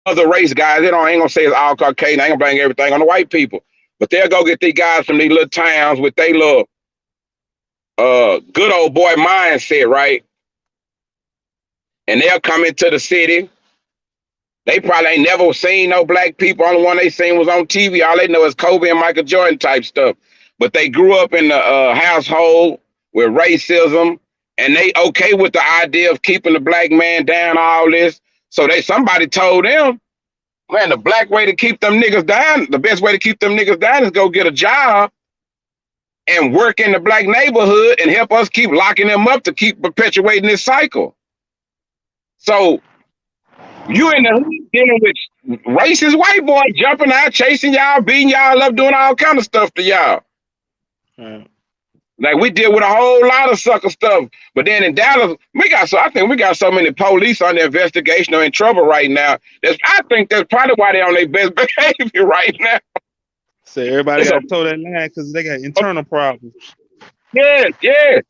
other race guys. They don't ain't gonna say it's all Caucasian. I ain't gonna blame everything on the white people, but they'll go get these guys from these little towns with they little good old boy mindset, right? And they'll come into the city. They probably ain't never seen no black people. Only one they seen was on TV. All they know is Kobe and Michael Jordan type stuff. But they grew up in the household with racism, and they okay with the idea of keeping the black man down. All this, so somebody told them, man, the black way to keep them niggas down, the best way to keep them niggas down is go get a job and work in the black neighborhood and help us keep locking them up to keep perpetuating this cycle. So you in the hood dealing with racist white boys jumping out, chasing y'all, beating y'all up, doing all kind of stuff to y'all. Like we deal with a whole lot of sucker stuff. But then in Dallas, I think we got so many police on the investigation or in trouble right now. I think that's probably why they're on their best behavior right now. So everybody got to toe that line because they got internal problems. Yes, yes.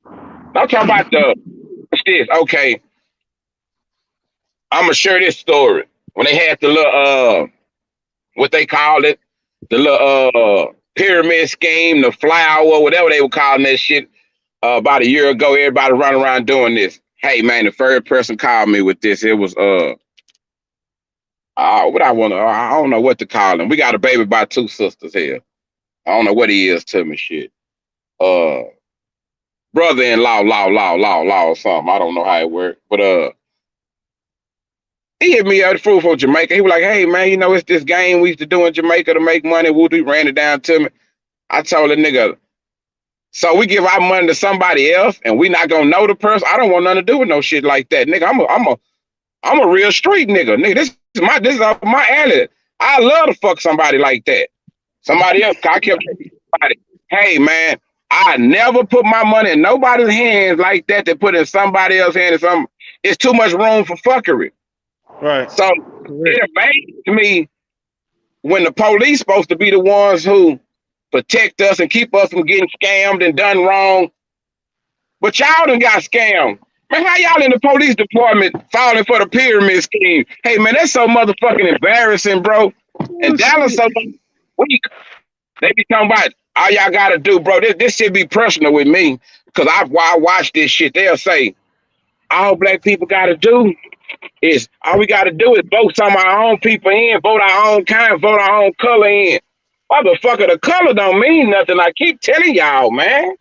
I'm talking about what's this? Okay. I'm gonna share this story. When they had the little what they called it, the little pyramid scheme, the flower, whatever they were calling that shit about a year ago, everybody running around doing this. Hey man, the third person called me with this. It was what I don't know what to call him. We got a baby by two sisters here. I don't know what he is to me, shit. Uh brother-in-law, law, or something. I don't know how it worked. But he hit me out the food from Jamaica. He was like, hey man, it's this game we used to do in Jamaica to make money. Woody ran it down to me. I told the nigga, so we give our money to somebody else and we not gonna know the person. I don't want nothing to do with no shit like that. Nigga, I'm a real street nigga. Nigga, this is up my alley. I love to fuck somebody like that. Somebody else, I kept telling somebody, hey man, I never put my money in nobody's hands like that to put in somebody else's hands. It's too much room for fuckery. Right. So it amazed me when the police supposed to be the ones who protect us and keep us from getting scammed and done wrong. But y'all done got scammed. Man, how y'all in the police department falling for the pyramid scheme? Hey man, that's so motherfucking embarrassing, bro. And Dallas so weak. They be talking about all y'all gotta do, bro. This should be personal with me. Cause I watch this shit. They'll say, all black people gotta do is all we gotta do is vote some of our own people in, vote our own kind, vote our own color in. Motherfucker, the color don't mean nothing. I keep telling y'all, man.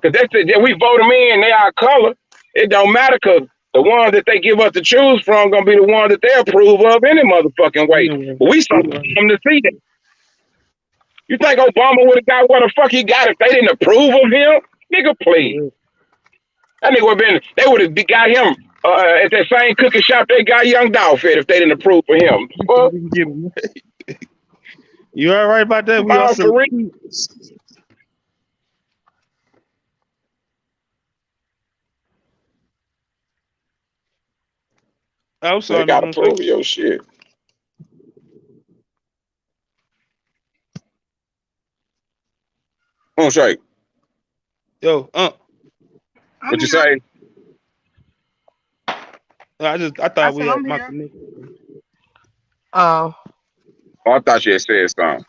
Cause that's it. We vote them in, they our color. It don't matter cause the ones that they give us to choose from gonna be the ones that they approve of any motherfucking way. But we supposed to see that. You think Obama would have got what the fuck he got if they didn't approve of him? Nigga, please. That nigga they would have got him at that same cookie shop they got Young Dolph at if they didn't approve of him. Well, you all right about that? We also I'm sorry. They gotta prove your shit. Shay? Yo, I'm What you here. say? I I thought we said had I'm my here. connection. Oh, Oh, I thought you had said something.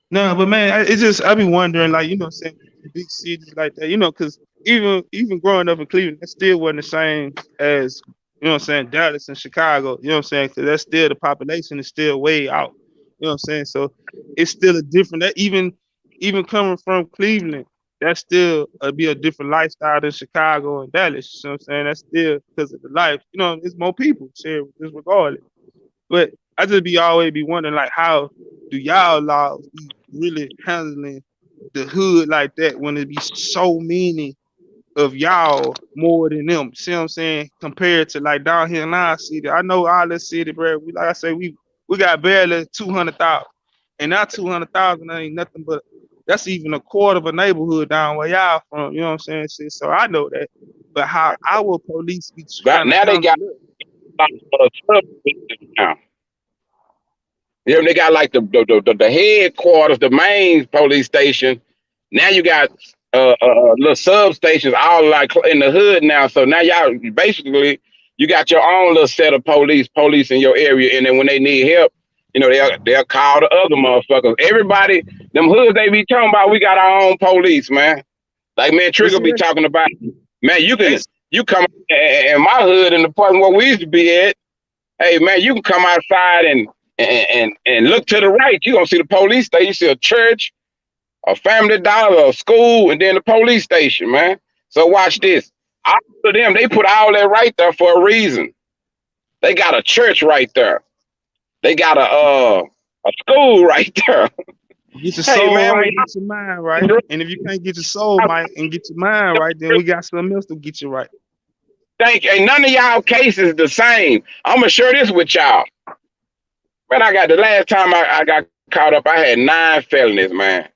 No, but man, it's just I be wondering, like, what I'm saying, big cities like that, because even growing up in Cleveland, that still wasn't the same as what I'm saying, Dallas and Chicago. You know what I'm saying? Because that's still the population is still way out. You know what I'm saying? So it's still a different. That even coming from Cleveland, that's still be a different lifestyle than Chicago and Dallas. You know what I'm saying? That's still because of the life. It's more people, shit, just regardless. But I just always be wondering, like, how do y'all laws be really handling the hood like that when it be so many of y'all more than them? See what I'm saying? Compared to like down here in our city, I know all this city, bro. Like I say, we got barely 200,000, and that 200,000 ain't nothing but that's even a quarter of a neighborhood down where y'all from. You know what I'm saying? Shit, so I know that. But how our police be But trying to now they handle got it? subdivisions now. Yeah, they got like the headquarters, the main police station. Now you got little substations all like in the hood now. So now y'all basically you got your own little set of police in your area, and then when they need help, they'll call the other motherfuckers. Everybody, them hoods they be talking about, we got our own police, man. Like man, But Trigger see, be talking about, man, that's you come in my hood in the part where we used to be at. Hey man, you can come outside and look to the right. You gonna see the police station. You see a church, a Family Dollar, a school, and then the police station, man. So watch this. All of them, they put all that right there for a reason. They got a church right there. They got a school right there. get your Hey soul man, right, when get your mind right. And if you can't get your soul right and get your mind right, then we got something else to get you right. ain't none of y'all cases the same. I'm gonna share this with y'all. Man, I got the last time I got caught up, I had 9 felonies, man.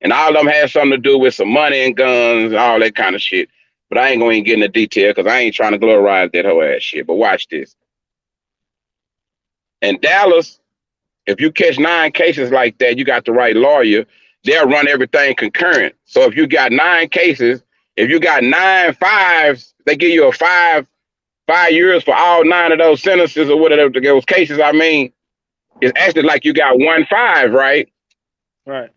And all of them had something to do with some money and guns and all that kind of shit. But I ain't gonna even get into detail because I ain't trying to glorize that whole ass shit. But watch this. In Dallas, if you catch 9 cases like that, you got the right lawyer, they'll run everything concurrent. So if you got 9 cases, if you got 9 fives, they give you a 5 years for all 9 of those sentences or whatever those cases. I mean, it's actually like you got 1 5, right? Right.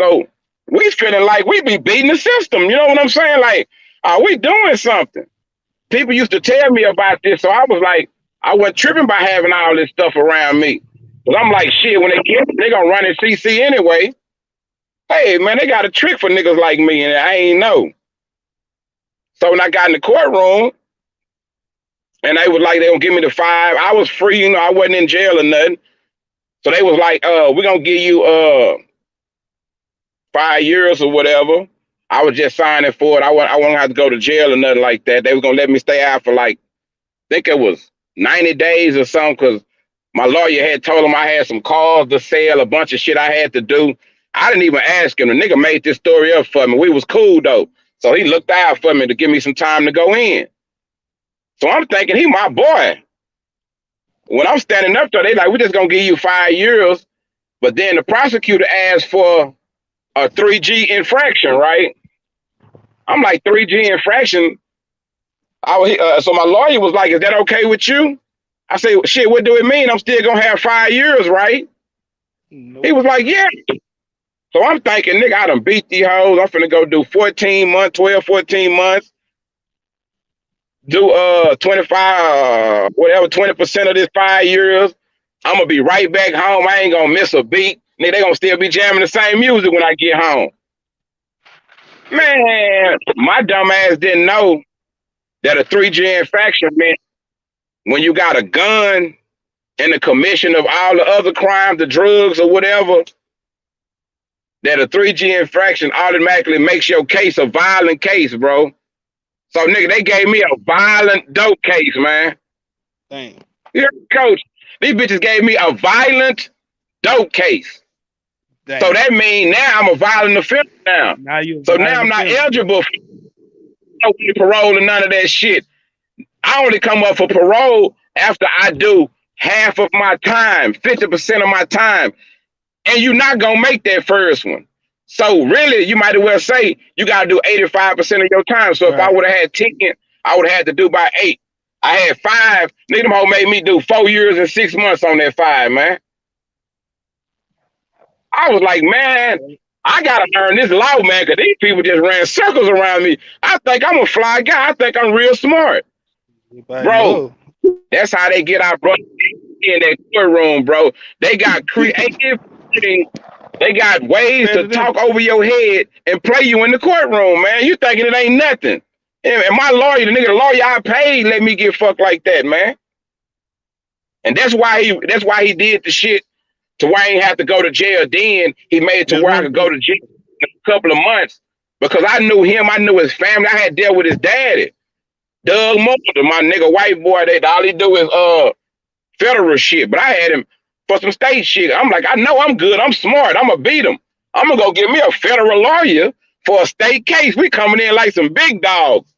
So we feeling like we be beating the system. You know what I'm saying? Like, are we doing something? People used to tell me about this, so I was like, I wasn't tripping by having all this stuff around me. But I'm like, shit, when they get it, they gonna run in CC anyway. Hey man, they got a trick for niggas like me, and I ain't know. So when I got in the courtroom, and they was like, they gonna give me the 5. I was free, I wasn't in jail or nothing. So they was like, we're gonna give you 5 years or whatever. I was just signing for it. I won't have to go to jail or nothing like that. They was gonna let me stay out for like, I think it was 90 days or something, because my lawyer had told him I had some cars to sell, a bunch of shit I had to do. I didn't even ask him. The nigga made this story up for me. We was cool though. So he looked out for me to give me some time to go in. So I'm thinking he my boy. When I'm standing up there, they like, we just gonna give you 5 years. But then the prosecutor asked for a 3G infraction, right? I'm like, 3G infraction. So my lawyer was like, is that okay with you? I say, shit, what do it mean? I'm still gonna have 5 years, right? Nope. He was like, yeah. So I'm thinking, nigga, I done beat these hoes. I'm finna go do 14 months, 12, 14 months. Do 25, whatever, 20% of this 5 years. I'm gonna be right back home. I ain't gonna miss a beat. Nigga, they gonna still be jamming the same music when I get home. Man, my dumb ass didn't know that a 3G infraction meant when you got a gun in the commission of all the other crimes, the drugs or whatever, that a 3G infraction automatically makes your case a violent case, bro. So nigga, they gave me a violent dope case, man. Dang. Yeah, coach. These bitches gave me a violent dope case. Dang. So that means now I'm a violent offender now. Now you So now I'm not eligible for no parole and none of that shit. I only come up for parole after I do half of my time, 50% of my time. And you're not gonna make that first one. So really, you might as well say you gotta do 85% of your time. So if I Right. would have had 10, I would have had to do by 8. I had 5. Nigga, them hoe made me do 4 years and 6 months on that 5, man. I was like, man, I gotta learn this law, man, because these people just ran circles around me. I think I'm a fly guy. I think I'm real smart. Everybody Bro, know. that's how they get our brother in that courtroom, bro. They got creative things. They got ways to Better than talk over your head and play you in the courtroom, man. You thinking it ain't nothing. And my lawyer, the lawyer I paid, let me get fucked like that, man. And that's why he did the shit to where I ain't have to go to jail then. He made it to just where I one could go thing. to jail in a couple of months because I knew him, I knew his family. I had dealt with his daddy, Doug Mulder, my nigga white boy. All he do is federal shit, but I had him for some state shit. I'm like, I know I'm good. I'm smart. I'm gonna beat him. I'm gonna go get me a federal lawyer for a state case. We coming in like some big dogs.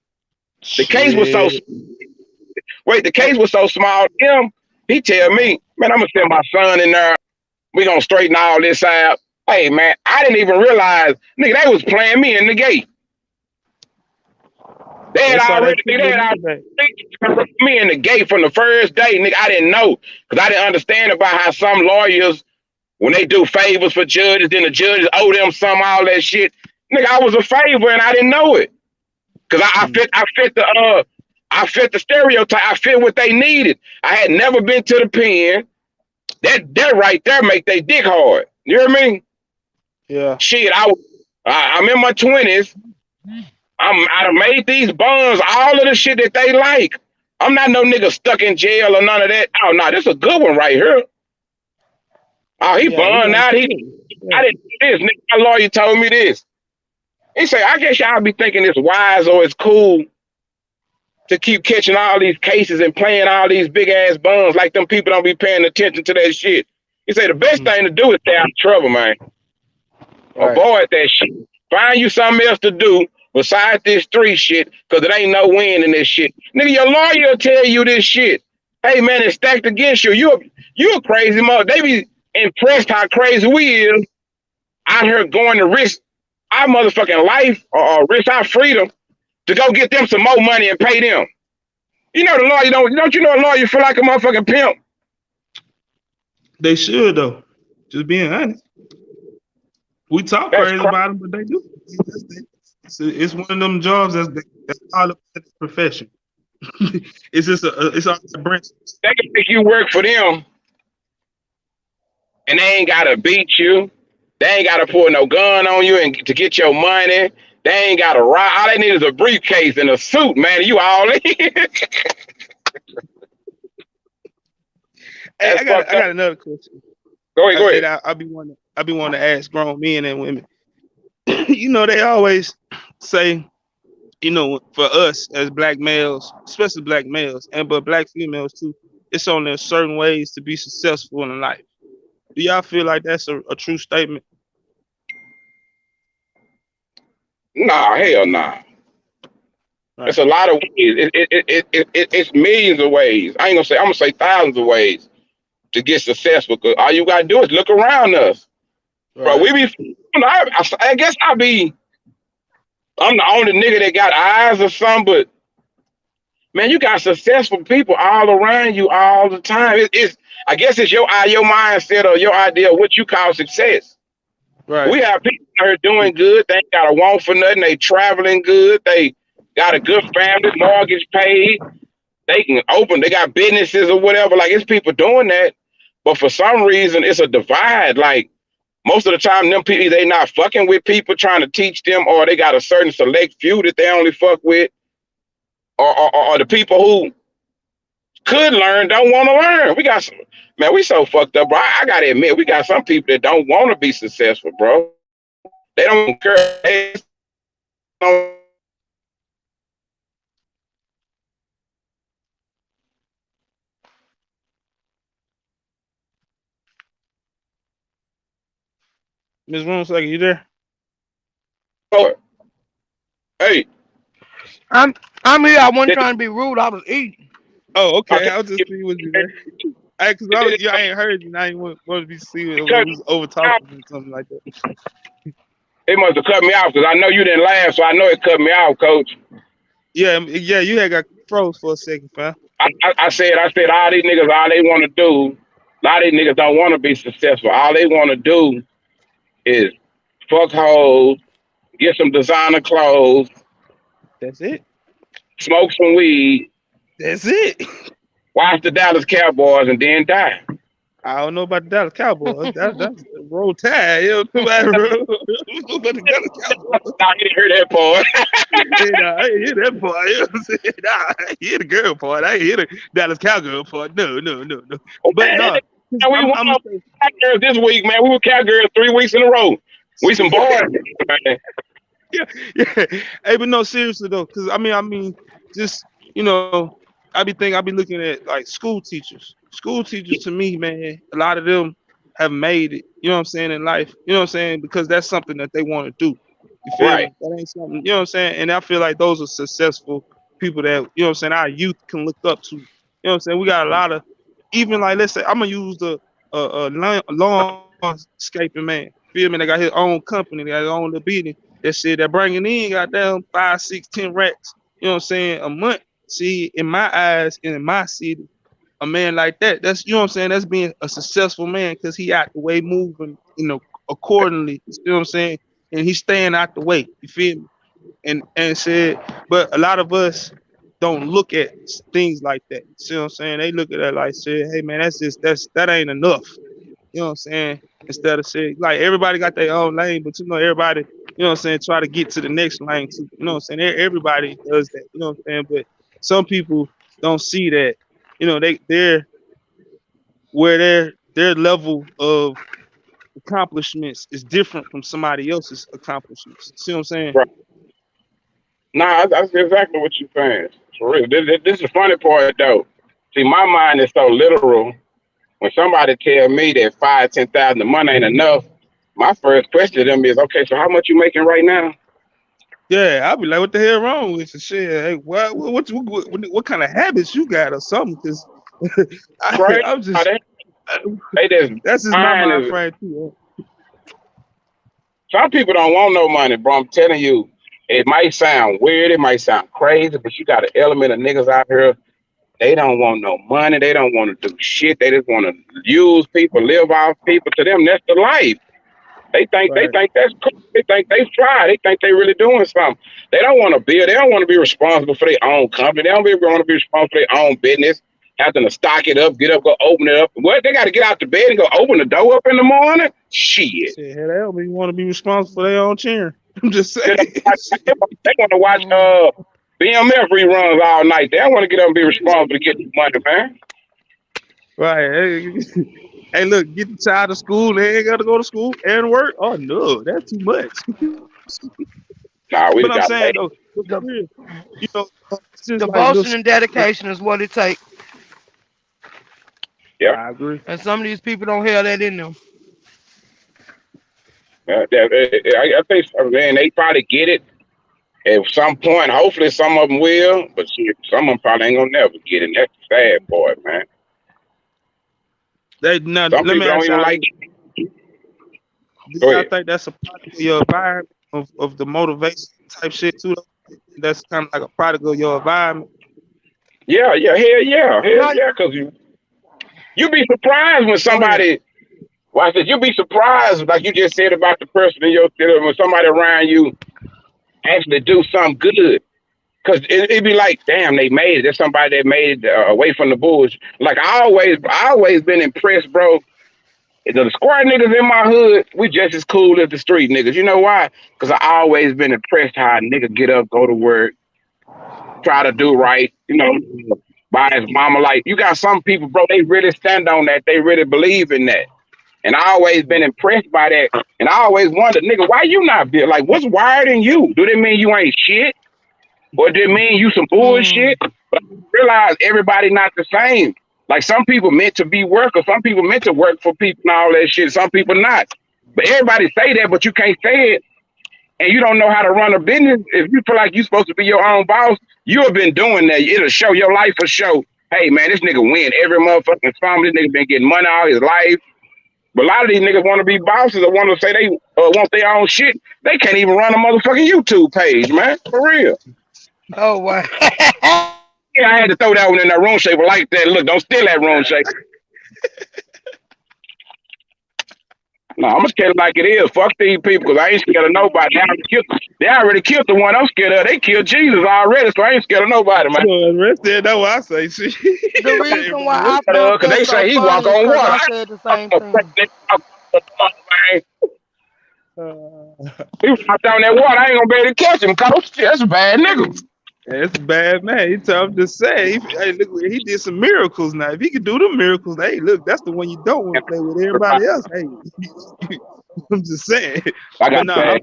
The case was so Shit. the case was so small. He tell me, man, I'm gonna send my son in there. We gonna straighten all this out. Hey man, I didn't even realize, nigga, they was playing me in the gate. They had They saw that already, too they with had me today. already me in the gate from the first day, nigga. I didn't know because I didn't understand about how some lawyers, when they do favors for judges, then the judges owe them some, all that shit. Nigga, I was a favor and I didn't know it. Cause I fit the stereotype. I fit what they needed. I had never been to the pen. That right there make they dick hard. You hear me? Yeah. Shit, I'm in my 20s. I done made these bonds, all of the shit that they like. I'm not no nigga stuck in jail or none of that. Oh no, this is a good one right here. Oh, he Yeah, we bond out. I understand. Yeah. didn't do this. Nigga, my lawyer told me this. He said, I guess y'all be thinking it's wise or it's cool to keep catching all these cases and playing all these big ass bonds like them people don't be paying attention to that shit. He said the best thing to do is stay out of trouble, man. Right. Avoid that shit. Find you something else to do besides this street shit, because it ain't no win in this shit. Nigga, your lawyer will tell you this shit. Hey man, it's stacked against you. You a crazy mother. They be impressed how crazy we is out here going to risk our motherfucking life or risk our freedom to go get them some more money and pay them. You know the lawyer don't you know a lawyer feel like a motherfucking pimp? They should though. Just being honest. We talk That's crazy crazy. about them, but they do. It's one of them jobs that's all about the profession. It's just it's all a branch. They can think you work for them and they ain't gotta beat you. They ain't gotta pull no gun on you and to get your money. They ain't gotta ride. All they need is a briefcase and a suit, man. You all in. Hey, That's I got fucked up. another question. Go ahead, go ahead. I be wanting to ask grown men and women. You know, they always say, you know, for us as black males, especially black males, but black females too, it's only certain ways to be successful in life. Do y'all feel like that's a true statement? Nah, hell nah. Right. It's a lot of ways. It's millions of ways. I ain't gonna say. I'm gonna say thousands of ways to get successful. Cause all you gotta do is look around us, bro. Right. I guess I'm the only nigga that got eyes or something, but man, you got successful people all around you all the time. I guess it's your mindset or your idea of what you call success. Right. We have people out here doing good. They ain't got a want for nothing. They traveling good. They got a good family, mortgage paid. They can open. They got businesses or whatever. Like it's people doing that, but for some reason it's a divide. Like most of the time, them people they not fucking with people trying to teach them, or they got a certain select few that they only fuck with, or the people who could learn don't want to learn. We got some man. We so fucked up, bro. I gotta admit, we got some people that don't want to be successful, bro. They don't care. They don't, Ms. Rumsfeld, you there? hey, I'm I'm here. I wasn't did, trying to be rude. I was eating. Oh, okay. okay, I was just seeing was you there. Cause I ain't heard you. Now you want to be see it. We was over talking or something like that. It must have cut me off because I know you didn't laugh, so I know it cut me off, Coach. Yeah, you had got froze for a second, fam. I said all these niggas, all they want to do, a lot of these niggas don't want to be successful. All they want to do is fuck hoes, get some designer clothes, That's it. smoke some weed, That's it. watch the Dallas Cowboys, and then die. I don't know about the Dallas Cowboys. That's roll tide. You know about the Dallas Cowboys. Nah, you didn't hear that part. I ain't hear that part. You know what I'm saying? Nah, I ain't hear the girl part. I ain't hear the Dallas Cowgirl part. No. But no, We won Cowgirls this week, man. We were Cowgirls 3 weeks in a row. We some boys, man. yeah. Hey, but no, seriously though, because I mean, just I be looking at like school teachers. School teachers to me, man, a lot of them have made it. You know what I'm saying in life. You know what I'm saying because that's something that they want to do. You feel Right. me? That ain't something. You know what I'm saying. And I feel like those are successful people that what I'm saying our youth can look up to. You know what I'm saying. We got a lot of even like let's say I'm gonna use the landscaping man. Feel me? They got his own company. They got his own little business. That shit they're bringing in goddamn 5, 6, 10 racks. You know what I'm saying a month. See, in my eyes and in my city, a man like that's what I'm saying, that's being a successful man because he out the way moving, accordingly. You know what I'm saying? And he's staying out the way. You feel me? And said, but a lot of us don't look at things like that. You see what I'm saying? They look at that like said, hey man, that ain't enough. You know what I'm saying? Instead of saying like everybody got their own lane, but everybody, what I'm saying, try to get to the next lane too. You know what I'm saying? Everybody does that, you know what I'm saying? But some people don't see that, they're where their level of accomplishments is different from somebody else's accomplishments. See what I'm saying? Right. Nah, that's exactly what you're saying. For real. This is the funny part though. See, my mind is so literal. When somebody tell me that 5,000, 10,000 a month ain't enough, my first question to them is, okay, so how much you making right now? Yeah, I'll be like, what the hell wrong with you? Shit, hey, what kind of habits you got or something? Because I'm just that's just my mind frame too. Some people don't want no money, bro. I'm telling you, it might sound weird, it might sound crazy, but you got an element of niggas out here. They don't want no money. They don't want to do shit. They just want to use people, live off people. To them, that's the life. They think that's cool. They think they fly. They think they really doing something. They don't want to build. They don't want to be responsible for their own company. They don't want to be responsible for their own business. Having to stock it up, get up, go open it up. What? They got to get out the bed and go open the door up in the morning? Shit. They don't even want to be responsible for their own cheering. I'm just saying. They want to watch BMF reruns all night. They don't want to get up and be responsible to get the money, man. Right. Hey, look, get the child to school. They ain't got to go to school and work. Oh, no, that's too much. Nah, but I'm saying, though, devotion and dedication is what it takes. Yeah, I agree. And some of these people don't have that in them. I think, man, they probably get it at some point. Hopefully, some of them will, but see, some of them probably ain't gonna never get it. That's the sad part, man. Some people don't even like it. I think that's a part of your environment of the motivation type shit too. That's kind of like a product of your environment. Yeah, hell yeah, because you be surprised when somebody. Well, I said you be surprised, like you just said about the person in your theater, when somebody around you actually do something good. Because it'd be like, damn, they made it. There's somebody that made it away from the bullshit. Like I always been impressed, bro. The square niggas in my hood, we just as cool as the street niggas. You know why? Because I always been impressed how a nigga get up, go to work, try to do right, by his mama. Like, you got some people, bro, they really stand on that. They really believe in that. And I always been impressed by that. And I always wondered, nigga, why you not built? Like, what's wired in you? Do that mean you ain't shit? Or do it mean you some bullshit? But I realize everybody not the same. Like, some people meant to be workers. Some people meant to work for people and all that shit. Some people not. But everybody say that, but you can't say it. And you don't know how to run a business. If you feel like you're supposed to be your own boss, you have been doing that. It'll show, your life will show, hey, man, this nigga win every motherfucking summer. This nigga been getting money all his life. But a lot of these niggas want to be bosses or want to say they want their own shit. They can't even run a motherfucking YouTube page, man. For real. Oh wow. Yeah, I had to throw that one in that room shape like that. Look, don't steal that room shape. No, I'm gonna tell it like it is. Fuck these people, cause I ain't scared of nobody. They already killed the one I'm scared of. They killed Jesus already, so I ain't scared of nobody, man. So the rest of it, that's what I say. See, The reason why I found Cause that they so say he walk funny is on because water. I said the same thing. He walked down that water. I ain't gonna be able to catch him, coach. That's a bad nigga. That's a bad man. I'm just saying. Hey, look, he did some miracles now. If he could do the miracles, hey, look, that's the one you don't want to play with everybody else. Hey, I'm just saying. I got But no, bad.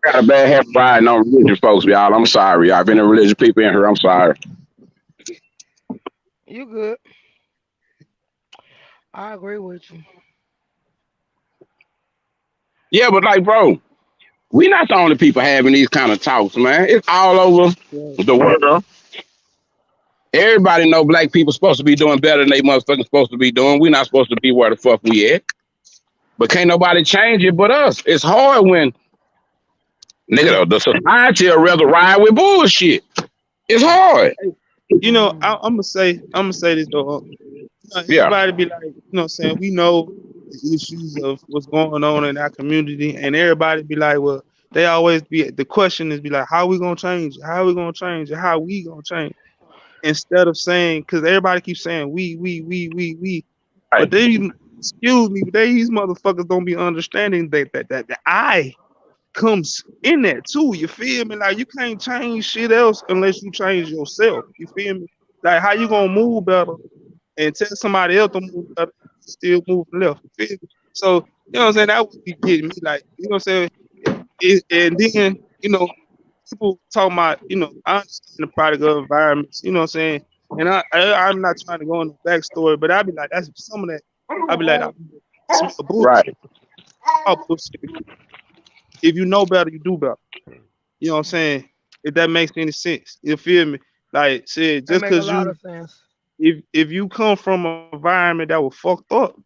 Got a bad habit riding on religious folks, y'all. I'm sorry, y'all. Been a religious people in here. I'm sorry. You good. I agree with you. Yeah, but like, bro, we not the only people having these kind of talks, man. It's all over the world. Everybody know black people supposed to be doing better than they motherfucking supposed to be doing. We not supposed to be where the fuck we at. But can't nobody change it but us. It's hard when nigga the society will rather ride with bullshit. It's hard. You know, I'm gonna say this though. Yeah. Everybody be like, you know what I'm saying? We know the issues of what's going on in our community, and everybody be like, well, they always be the question is be like, how we gonna change it? How we gonna change it? How we gonna change it? Instead of saying, because everybody keeps saying we. But they, excuse me, these motherfuckers don't be understanding that the I comes in that too. You feel me? Like you can't change shit else unless you change yourself. You feel me? Like how you gonna move better and tell somebody else to move better, still moving left. You feel me? So you know what I'm saying? That would be getting me like, you know what I'm saying? And then, you know, people talking about, you know, I understand the product of environments, you know what I'm saying? And I'm not trying to go into the backstory, but I'd be like, that's some of that. I'd be like, smell bullshit. Right. Bullshit. If you know better, you do better. You know what I'm saying? If that makes any sense. You feel me? Like said, just because if you come from an environment that was fucked up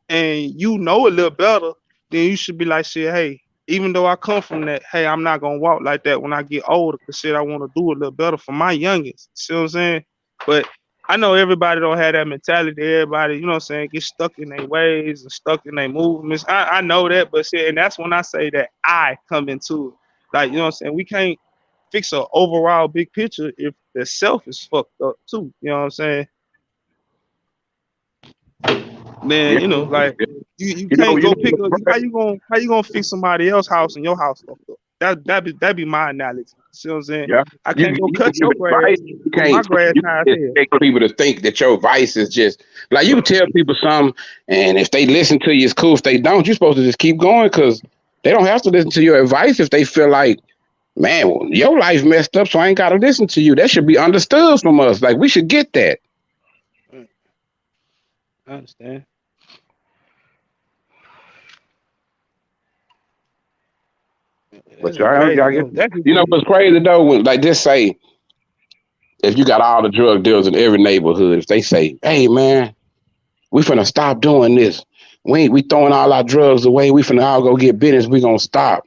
and you know a little better, then you should be like, shit, hey, even though I come from that, hey, I'm not gonna walk like that when I get older, because shit, I want to do a little better for my youngest. See what I'm saying? But I know everybody don't have that mentality. Everybody, you know what I'm saying, get stuck in their ways and stuck in their movements. I know that, but shit, and that's when I say that I come into it. Like, you know what I'm saying? We can't fix an overall big picture if the self is fucked up too. You know what I'm saying? Man, you know, like you can't go pick up. How you gonna fix somebody else's house and your house fucked up? That be my analogy. See what I'm saying? Yeah. I can't go cut your grass. You can't. My grass expect people to think that your vice is just like, you can tell people something, and if they listen to you, it's cool. If they don't, you're supposed to just keep going, because they don't have to listen to your advice if they feel like, man, well, your life messed up, so I ain't got to listen to you. That should be understood from us. Like, we should get that. I understand. But y'all get, you know what's crazy though? When, like, just say, if you got all the drug dealers in every neighborhood, if they say, hey man, we finna stop doing this. We throwing all our drugs away. We finna all go get business. We gonna stop.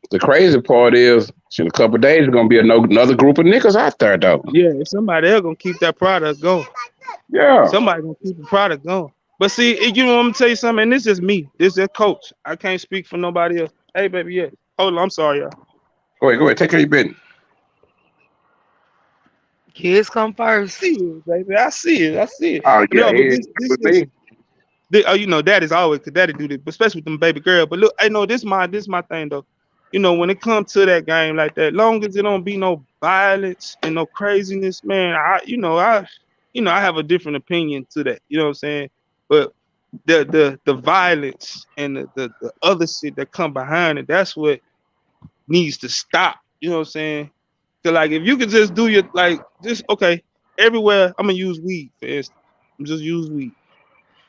The crazy part is, in a couple of days, there's gonna be another group of niggas out there though. Yeah, somebody else gonna keep that product going. Yeah. Somebody gonna keep the product going. But see, you know, I'm gonna tell you something, and this is me. This is coach. I can't speak for nobody else. Hey, baby, yeah. Hold on, I'm sorry, y'all. Go ahead. Take care of your business. Kids come first. I see it, baby. I see it. Oh, yeah. No, but this you know, daddy's always, cause daddy do this, but especially with them baby girl. But look, I know this my thing though. You know, when it comes to that game like that, long as it don't be no violence and no craziness, man, I have a different opinion to that. You know what I'm saying? But the violence and the other shit that come behind it, that's what needs to stop. You know what I'm saying? Cause like, if you could just do your, like, just, okay, everywhere, I'm gonna use weed for instance. Just use weed.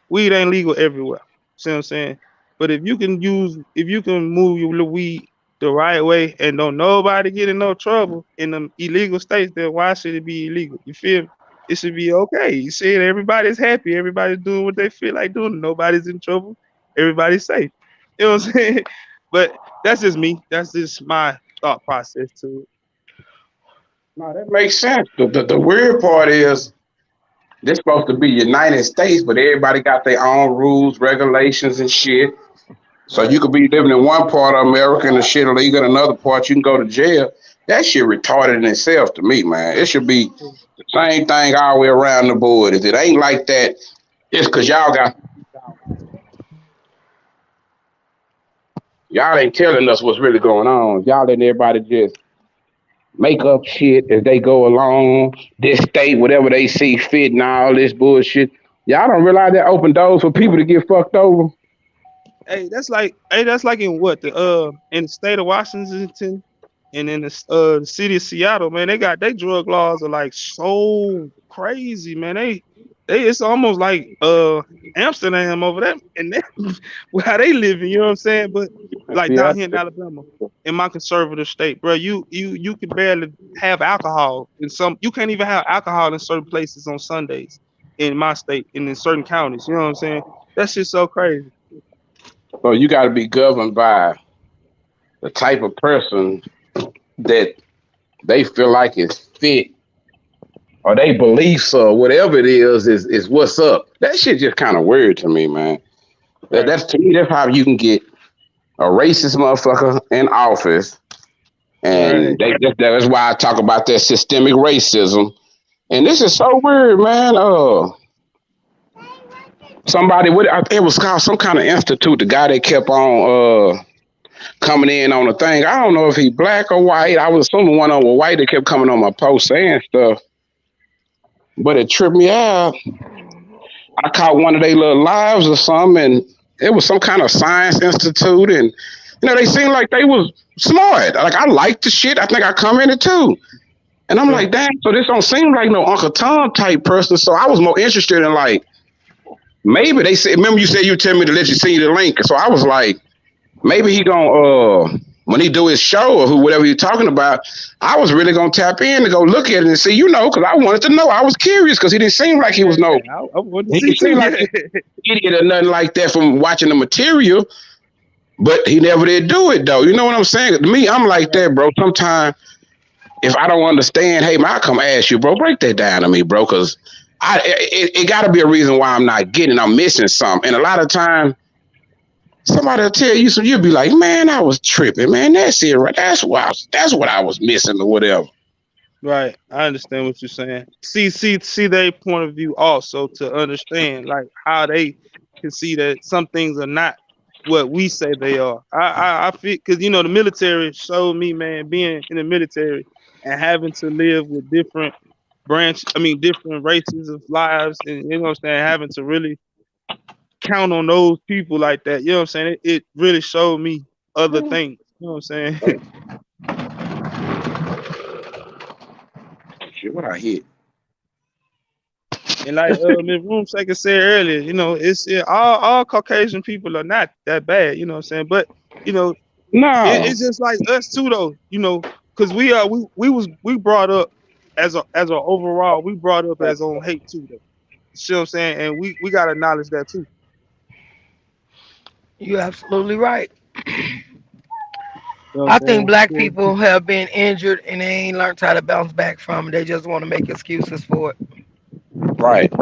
Weed ain't legal everywhere. See what I'm saying? But if you can move your weed the right way and don't nobody get in no trouble in them illegal states, then why should it be illegal? You feel me? it should be okay. You see, everybody's happy, everybody's doing what they feel like doing, nobody's in trouble, everybody's safe. You know what I'm saying? But that's just me. That's just my thought process to it. No, that makes sense. The weird part is this supposed to be United States, but everybody got their own rules, regulations, and shit. So you Right. could be living in one part of America and the shit illegal in another part, you can go to jail. That shit retarded in itself to me, man. It should be the same thing all the way around the board. If it ain't like that, it's cause y'all ain't telling us what's really going on. Y'all letting everybody just make up shit as they go along, this state, whatever they see fit and all this bullshit. Y'all don't realize that open doors for people to get fucked over. Hey, that's like in what in the state of Washington and in the city of Seattle, man. They got their drug laws are like so crazy, man. They it's almost like Amsterdam over there, and how they living, you know what I'm saying? But like See, down here in Alabama, in my conservative state, bro, you can barely have alcohol in some. You can't even have alcohol in certain places on Sundays in my state and in certain counties. You know what I'm saying? That shit's so crazy. so you got to be governed by the type of person that they feel like is fit or they beliefs or whatever it is what's up. That shit just kind of weird to me, man. Right. That's to me. That's how you can get a racist motherfucker in office, Right. and that's why I talk about that systemic racism. And this is so weird, man. Somebody with it was called some kind of institute. The guy that kept on coming in on the thing. I don't know if he black or white. I was assuming one of them was white that kept coming on my post saying stuff, but it tripped me out. I caught one of their little lives or something, and it was some kind of science institute, and they seemed like they was smart. Like I liked the shit. I think I commented too. And I'm Right. like, damn, so this don't seem like no Uncle Tom type person. So I was more interested in like maybe they said remember you said you tell me to let you see the link. So I was like, maybe he gonna when he do his show or whatever you're talking about, I was really gonna tap in to go look at it and see, because I wanted to know. I was curious because he didn't seem like he Yeah, was no I want to he see didn't too. seem like Yeah. an idiot or nothing like that from watching the material, but he never did do it though. You know what I'm saying? To me, I'm like Right. that, bro. Sometimes if I don't understand, hey man, I come ask you, bro, break that down to me, bro, because it got to be a reason why I'm not getting, I'm missing something, and a lot of times somebody will tell you, so you'll be like, man, I was tripping, man. That's it, right? That's what I was missing or whatever. Right. I understand what you're saying. See their point of view also to understand like how they can see that some things are not what we say they are. I feel because the military showed me, man, being in the military and having to live with different races of lives, and you know what I'm saying, having to really count on those people like that. You know what I'm saying? It really showed me other things. You know what I'm saying? Shit, what I hit? And like Ms. Roomsaker said earlier, all Caucasian people are not that bad. You know what I'm saying? But you know, No, it's just like us too, though. Because we brought up as a overall, we brought up as on hate too, though. You see what I'm saying? And we gotta acknowledge that too. You're absolutely right. You know what I I'm think saying? black So, people have been injured and they ain't learned how to bounce back from it. They just want to make excuses for it. right.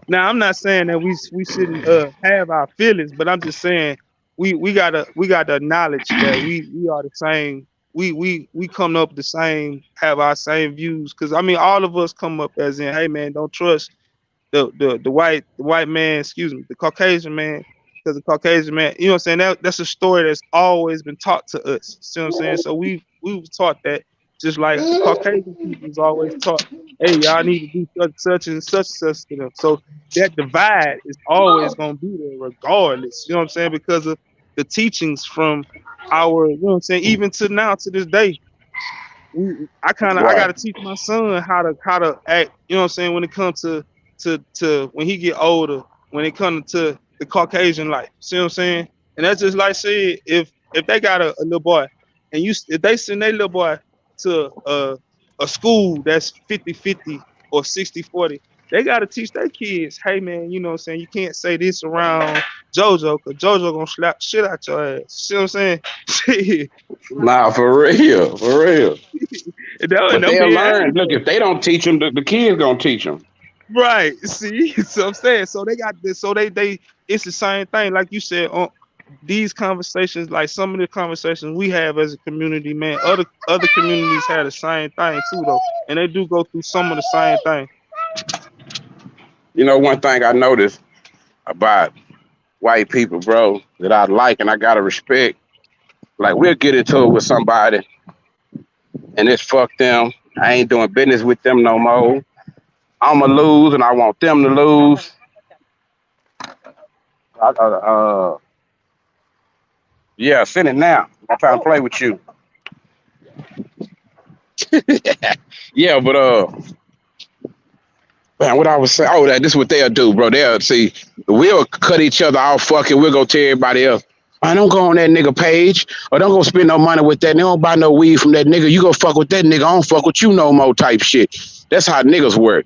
now I'm not saying that we shouldn't have our feelings, but I'm just saying we gotta acknowledge that we are the same. We come up the same, have our same views. Cause I mean, all of us come up as in, hey man, don't trust the white man, excuse me, the Caucasian man, because the Caucasian man, you know what I'm saying? That's a story that's always been taught to us. See what I'm saying? So we was taught that, just like the Caucasian people was always taught, hey, y'all need to do such and such to them. So that divide is always gonna be there regardless. You know what I'm saying? Because of the teachings from you know what I'm saying, even to now to this day. I Right. gotta teach my son how to act, you know what I'm saying, when it comes to when he get older, when it comes to the Caucasian life. See what I'm saying? And that's just like say if they got a little boy and if they send their little boy to a school that's 50-50 or 60-40. They gotta teach their kids, hey man, you know what I'm saying, you can't say this around JoJo, cause JoJo gonna slap the shit out your ass. See what I'm saying? Shit. Nah, for real, for real. And But I'm they'll being learn. honest Look, though. if they don't teach them, the kids gonna teach them. Right. See, so I'm saying, so they got this, so they it's the same thing, like you said, on these conversations, like some of the conversations we have as a community, man, other communities have the same thing too though. And they do go through some of the same thing. You know, one thing I noticed about white people, bro, that I like and I gotta respect. Like we'll get into it with somebody, and it's fuck them. I ain't doing business with them no more. I'ma lose, and I want them to lose. Uh, yeah, send it now. I'm trying to play with you. Yeah, but man, what I was saying, oh, this is what they'll do, bro. They'll see, we'll cut each other off, fucking, we'll go tell everybody else, man, don't go on that nigga page, or don't go spend no money with that. They don't buy no weed from that nigga. You go fuck with that nigga, I don't fuck with you no more type shit. That's how niggas work.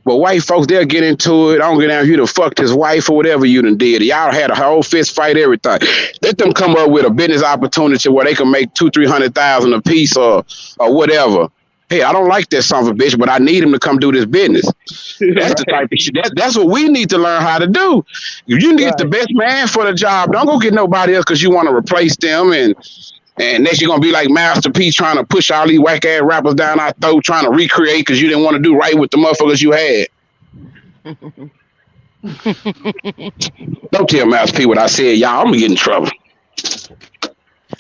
But white folks, they'll get into it. I don't get down here to fuck his wife or whatever you done did. Y'all had a whole fist fight, everything. Let them come up with a business opportunity where they can make 200,000-300,000 a piece or whatever. Hey, I don't like that son of a bitch, but I need him to come do this business. That's the type of shit. That's what we need to learn how to do. If you need the best man for the job, don't go get nobody else because you want to replace them and next you're gonna be like Master P trying to push all these whack ass rappers down our throat, trying to recreate because you didn't want to do right with the motherfuckers you had. Don't tell Master P what I said, y'all. I'm gonna get in trouble.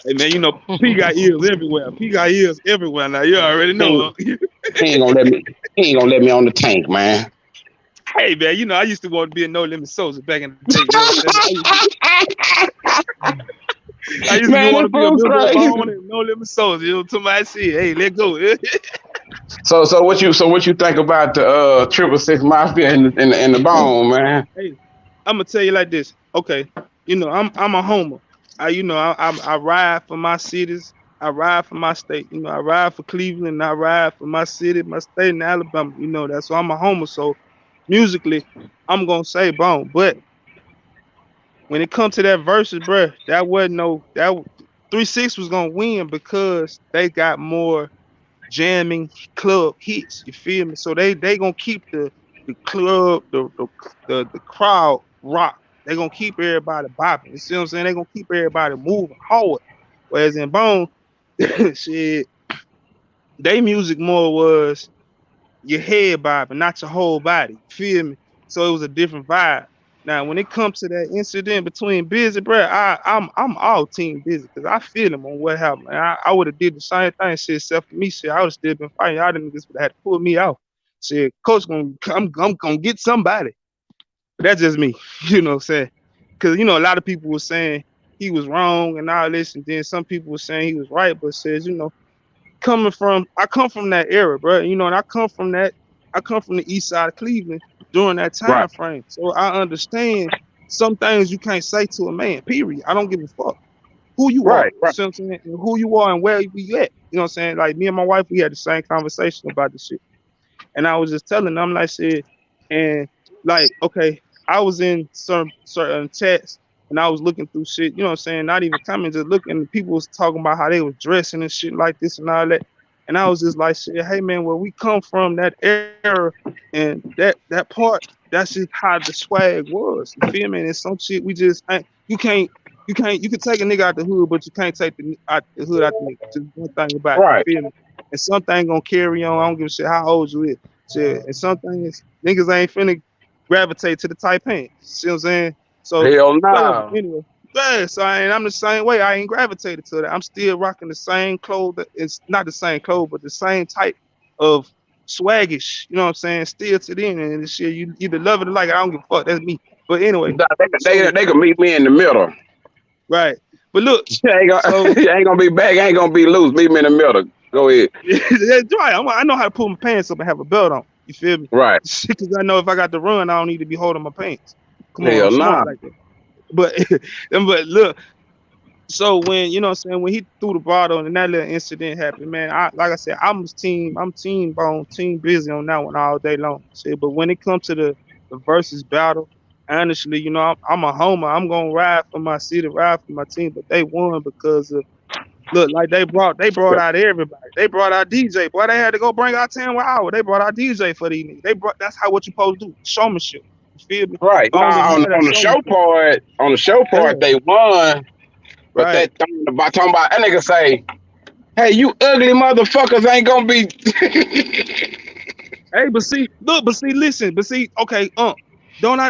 Hey man, you know P got ears everywhere. P got ears everywhere now. You already know. He ain't gonna let me. He ain't gonna let me on the tank, man. Hey man, you know I used to want to be a No Limit Soldier back in the day. You know I used to want to be a member of No Limit Soldier. You know, somebody said, "Hey, let go." So what you think about the 666 Mafia and the Bone, man? Hey, I'm gonna tell you like this. Okay, you know I'm a homer. I ride for my cities. I ride for my state. You know, I ride for Cleveland. I ride for my city, my state, in Alabama. You know, that's why I'm a homer. So musically, I'm gonna say Bone, but when it comes to that versus, bro, that wasn't that 3-6 was gonna win because they got more jamming club hits. You feel me? So they gonna keep the club, the crowd rock. They gonna keep everybody bopping. You see what I'm saying? They gonna keep everybody moving hard. Whereas in Bone, shit, they music more was your head bobbing, not your whole body. You feel me? So it was a different vibe. Now, when it comes to that incident between Busy, bro, I'm all team Busy because I feel him on what happened. I would have did the same thing, shit, except for me, shit. I would have still been fighting. Y'all niggas would have had to pull me out. Shit, coach I'm gonna get somebody. But that's just me, you know what I'm saying? Because you know, a lot of people were saying he was wrong and all this, and then some people were saying he was right, but says, you know, I come from that era, bro. You know, and I come from the east side of Cleveland during that time frame. So I understand some things you can't say to a man, period. I don't give a fuck who you are. You see what I'm saying? And who you are and where you at. You know what I'm saying? Like me and my wife, we had the same conversation about this shit. And I was just telling them, like, shit, and like, okay, I was in certain chats and I was looking through shit, you know what I'm saying? Not even commenting, just looking, and people was talking about how they was dressing and shit like this and all that. And I was just like, shit, hey man, where we come from, that era and that part, that's just how the swag was. You feel me? And some shit we just ain't, you can take a nigga out the hood, but you can't take the hood out the nigga. Just one thing about it, you feel me? And something gonna carry on. I don't give a shit how old you is. Shit. And some things niggas ain't finna gravitate to the tight pants. See what I'm saying? So hell no. Anyway. Yeah, so I'm the same way. I ain't gravitated to that. I'm still rocking the same clothes. It's not the same clothes, but the same type of swaggish. You know what I'm saying? Still to the end, and this shit, you either love it or like it. I don't give a fuck. That's me. But anyway, they can meet me in the middle. Right. But look, you ain't gonna be back. Ain't gonna be loose. Meet me in the middle. Go ahead. That's right. I know how to pull my pants up and have a belt on. You feel me? Right. Because I know if I got to run, I don't need to be holding my pants. Come on, hell no. like that. But look, So when you know what I'm saying, when he threw the bottle and that little incident happened, man, like I said, I'm team bone, team busy on that one all day long. See, but when it comes to the versus battle, honestly, you know, I'm a homer. I'm gonna ride for my city, ride for my team, but they won because of look like they brought out everybody. They brought out DJ. Boy, they had to go bring out 10 hour. They brought out DJ for these niggas. They brought that's how what you supposed to do. Showmanship. You feel me? Right. Go on and Now have that showmanship. on the show part, Yeah, they won. But right. that thing about talking about that nigga say, "Hey, you ugly motherfuckers ain't gonna be." Hey, but see, look, but see, listen, but see, okay, don't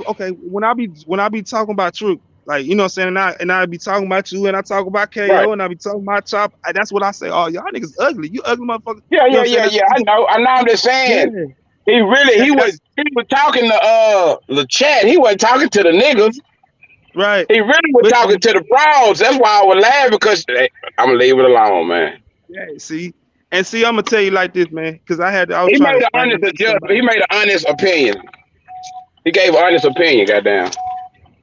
okay, when I be talking about truth, like you know what I'm saying, and I be talking about you and I talk about Right. KO and I be talking about Chop, that's what I say. Oh, y'all niggas ugly. You ugly motherfucker. Yeah, You know yeah, what I'm saying? yeah, That's yeah. I know. I know. I'm just saying. yeah. He was talking to the chat. He wasn't talking to the niggas. Right. He really was But talking to the frauds. That's why I was laughing because I'm gonna leave it alone, man. yeah, see. And see, I'm gonna tell you like this, man, because I was He trying to made an explain honest this to adjustment. somebody. He made an honest opinion. He gave an honest opinion. Goddamn.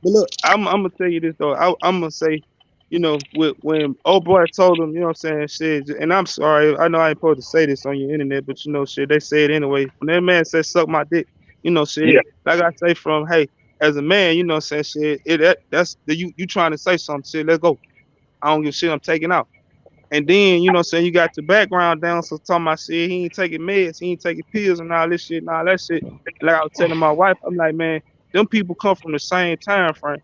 But look, I'm gonna tell you this though. I'm gonna say, you know, when old boy told him, you know what I'm saying, shit, and I'm sorry, I know I ain't supposed to say this on your internet, but you know, shit, they say it anyway. When that man said suck my dick, you know, shit, Yeah. like I say from, hey, as a man, you know what I'm saying, shit, that's the you trying to say something, shit, let's go. I don't give a shit, I'm taking out. And then, you know what I'm saying, you got the background down, so talking about shit, he ain't taking meds, he ain't taking pills and all this shit and all that shit. And like I was telling my wife, I'm like, man, them people come from the same time frame.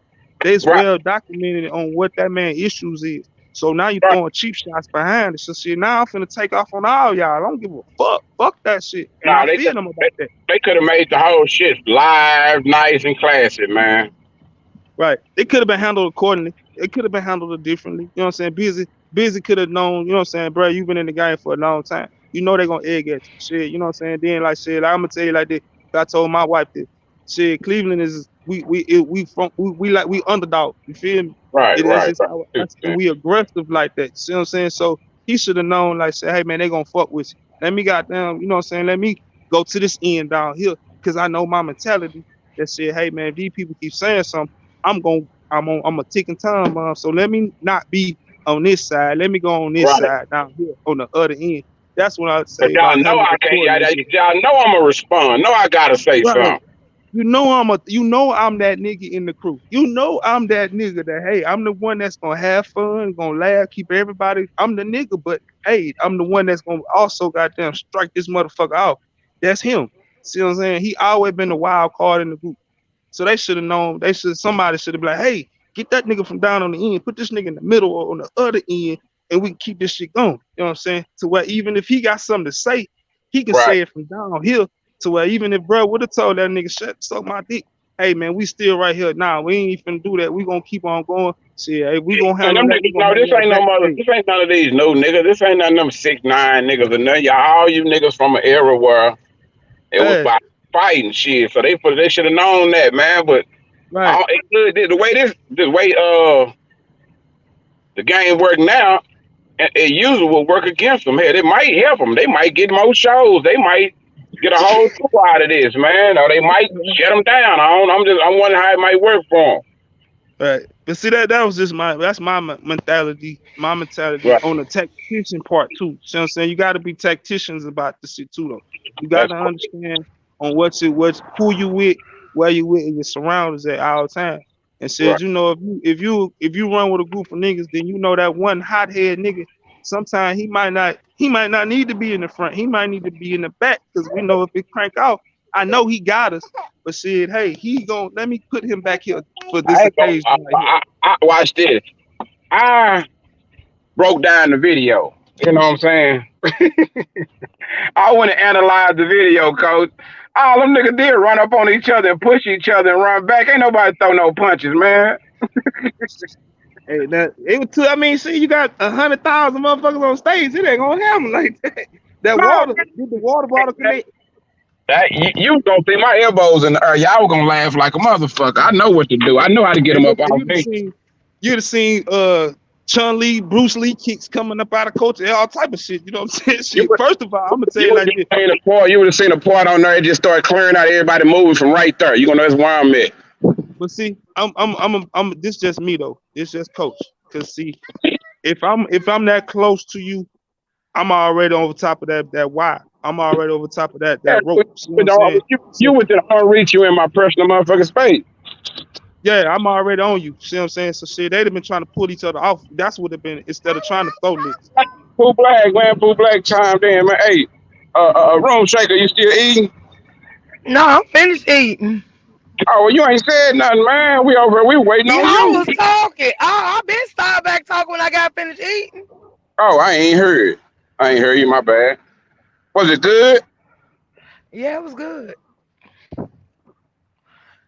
They's Right. well documented on what that man issues is. So now you Right. throwing cheap shots behind it. So shit, now I'm finna take off on all y'all. I don't give a fuck. Fuck that shit. And I Nah, feel them they, about that. they could have made the whole shit live, nice, and classy, man. Right. It could have been handled accordingly. It could have been handled differently. You know what I'm saying? Busy could have known, you know what I'm saying, bro, you've been in the game for a long time. You know they're gonna egg at you. Shit, you know what I'm saying? Then like shit, like, I'm gonna tell you like this. I told my wife this. Shit, Cleveland is we underdog. You feel me? Right, That's right, just right. how and we aggressive like that. See what I'm saying? So he should have known, like say, hey man, they gonna fuck with you. Let me goddamn, you know what I'm saying? Let me go to this end down here. Cause I know my mentality that said, hey man, if these people keep saying something. I'm a ticking time bomb. So let me not be on this side. Let me go on this Right. side down here on the other end. That's what I'd But say y'all about know handling I the can't. court. Y'all know I'm gonna respond. Know I gotta say Right. something. I'm that nigga in the crew. You know I'm that nigga that hey, I'm the one that's gonna have fun, gonna laugh, keep everybody. I'm the nigga, but hey, I'm the one that's gonna also goddamn strike this motherfucker out. That's him. See what I'm saying? He always been the wild card in the group. So they should have known. Somebody should have been like, hey, get that nigga from down on the end, put this nigga in the middle or on the other end, and we can keep this shit going. You know what I'm saying? To where even if he got something to say, he can Right. say it from down here. To where even if bro would have told that nigga shut suck my dick, hey man, we still right here. Nah, we ain't even do that. We gonna keep on going. See, hey, we gonna And handle them that. We niggas, gonna no, handle this that ain't no mother. backstage. This ain't none of these new niggas. This ain't none of them 6'9" niggas or nothing. Y'all, all you niggas from an era where it was Hey, about fighting shit. So they should have known that, man. But right. the way the game work now, it usually will work against them. Hey, it might help them. They might get more shows. They might get a whole tour out of this, man. Or they might shut them down. I'm wondering how it might work for Right. But see that was just that's my mentality, them. Right. on the tactician part too. See what I'm saying? You gotta be tacticians about the shit too though. You That's gotta understand on who you with, where you with, and your surroundings at all time. And right. said, you know, if you run with a group of niggas, then you know that one hothead nigga, sometimes he might not need to be in the front. He might need to be in the back because we know if it crank out, I know he got us. But said, hey, he gon' let me put him back here for I this ain't gonna. occasion right here. I watch this. I broke down the video. You know what I'm saying? I went and analyzed the video, coach. All them niggas did run up on each other and push each other and run back. Ain't nobody throw no punches, man. Hey, that it was too. I mean, see, you got 100,000 motherfuckers on stage. It ain't gonna happen like that. That No, water, did the water bottle connect? you was gonna see my elbows in the air. Y'all was gonna laugh like a motherfucker. I know what to do. I know how to get Hey, them up listen, off me. you'd have seen Chun Li, Bruce Lee kicks coming up out of coach, all type of shit. You know what I'm saying? You Shit. would First of all, I'm gonna tell you you would like have this. seen a part. You would have seen a part on there. It just started clearing out. Everybody moving from right there. You gonna know that's where I'm at. But see, this just me though. It's just coach. Cause see, if I'm that close to you, I'm already over top of that wire. I'm already over top of Yeah, that rope. See what I'm saying? you So with the unreach you in my personal motherfucking space. yeah, I'm already on you. See what I'm saying? So shit, they'd have been trying to pull each other off. That's what it been instead of trying to throw licks. Pooh Black, man, Pooh Black chimed in, man. Hey, Room Shaker, you still eating? No, I'm finished eating. Oh, well, you ain't said nothing, man. We over here, we waiting Yeah, on I you. was talking. I been started back talking when I got finished eating. Oh, I ain't heard. I ain't heard you, my bad. Was it good? Yeah, it was good.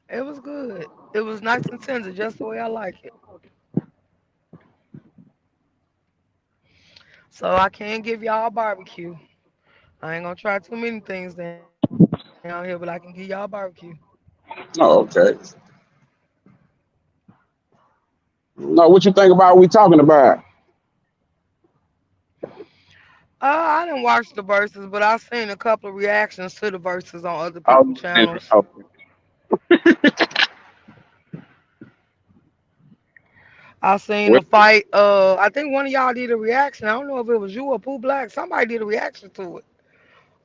It was good. It was nice and tender, just the way I like it. So I can't give y'all barbecue. I ain't gonna try too many things down here, but I can give y'all barbecue. Oh, okay. No, what you think about what we talking about? I didn't watch the verses, but I seen a couple of reactions to the verses on other Oh, people's channels. oh, I seen well, a fight. I think one of y'all did a reaction. I don't know if it was you or Pooh Black. Somebody did a reaction to it,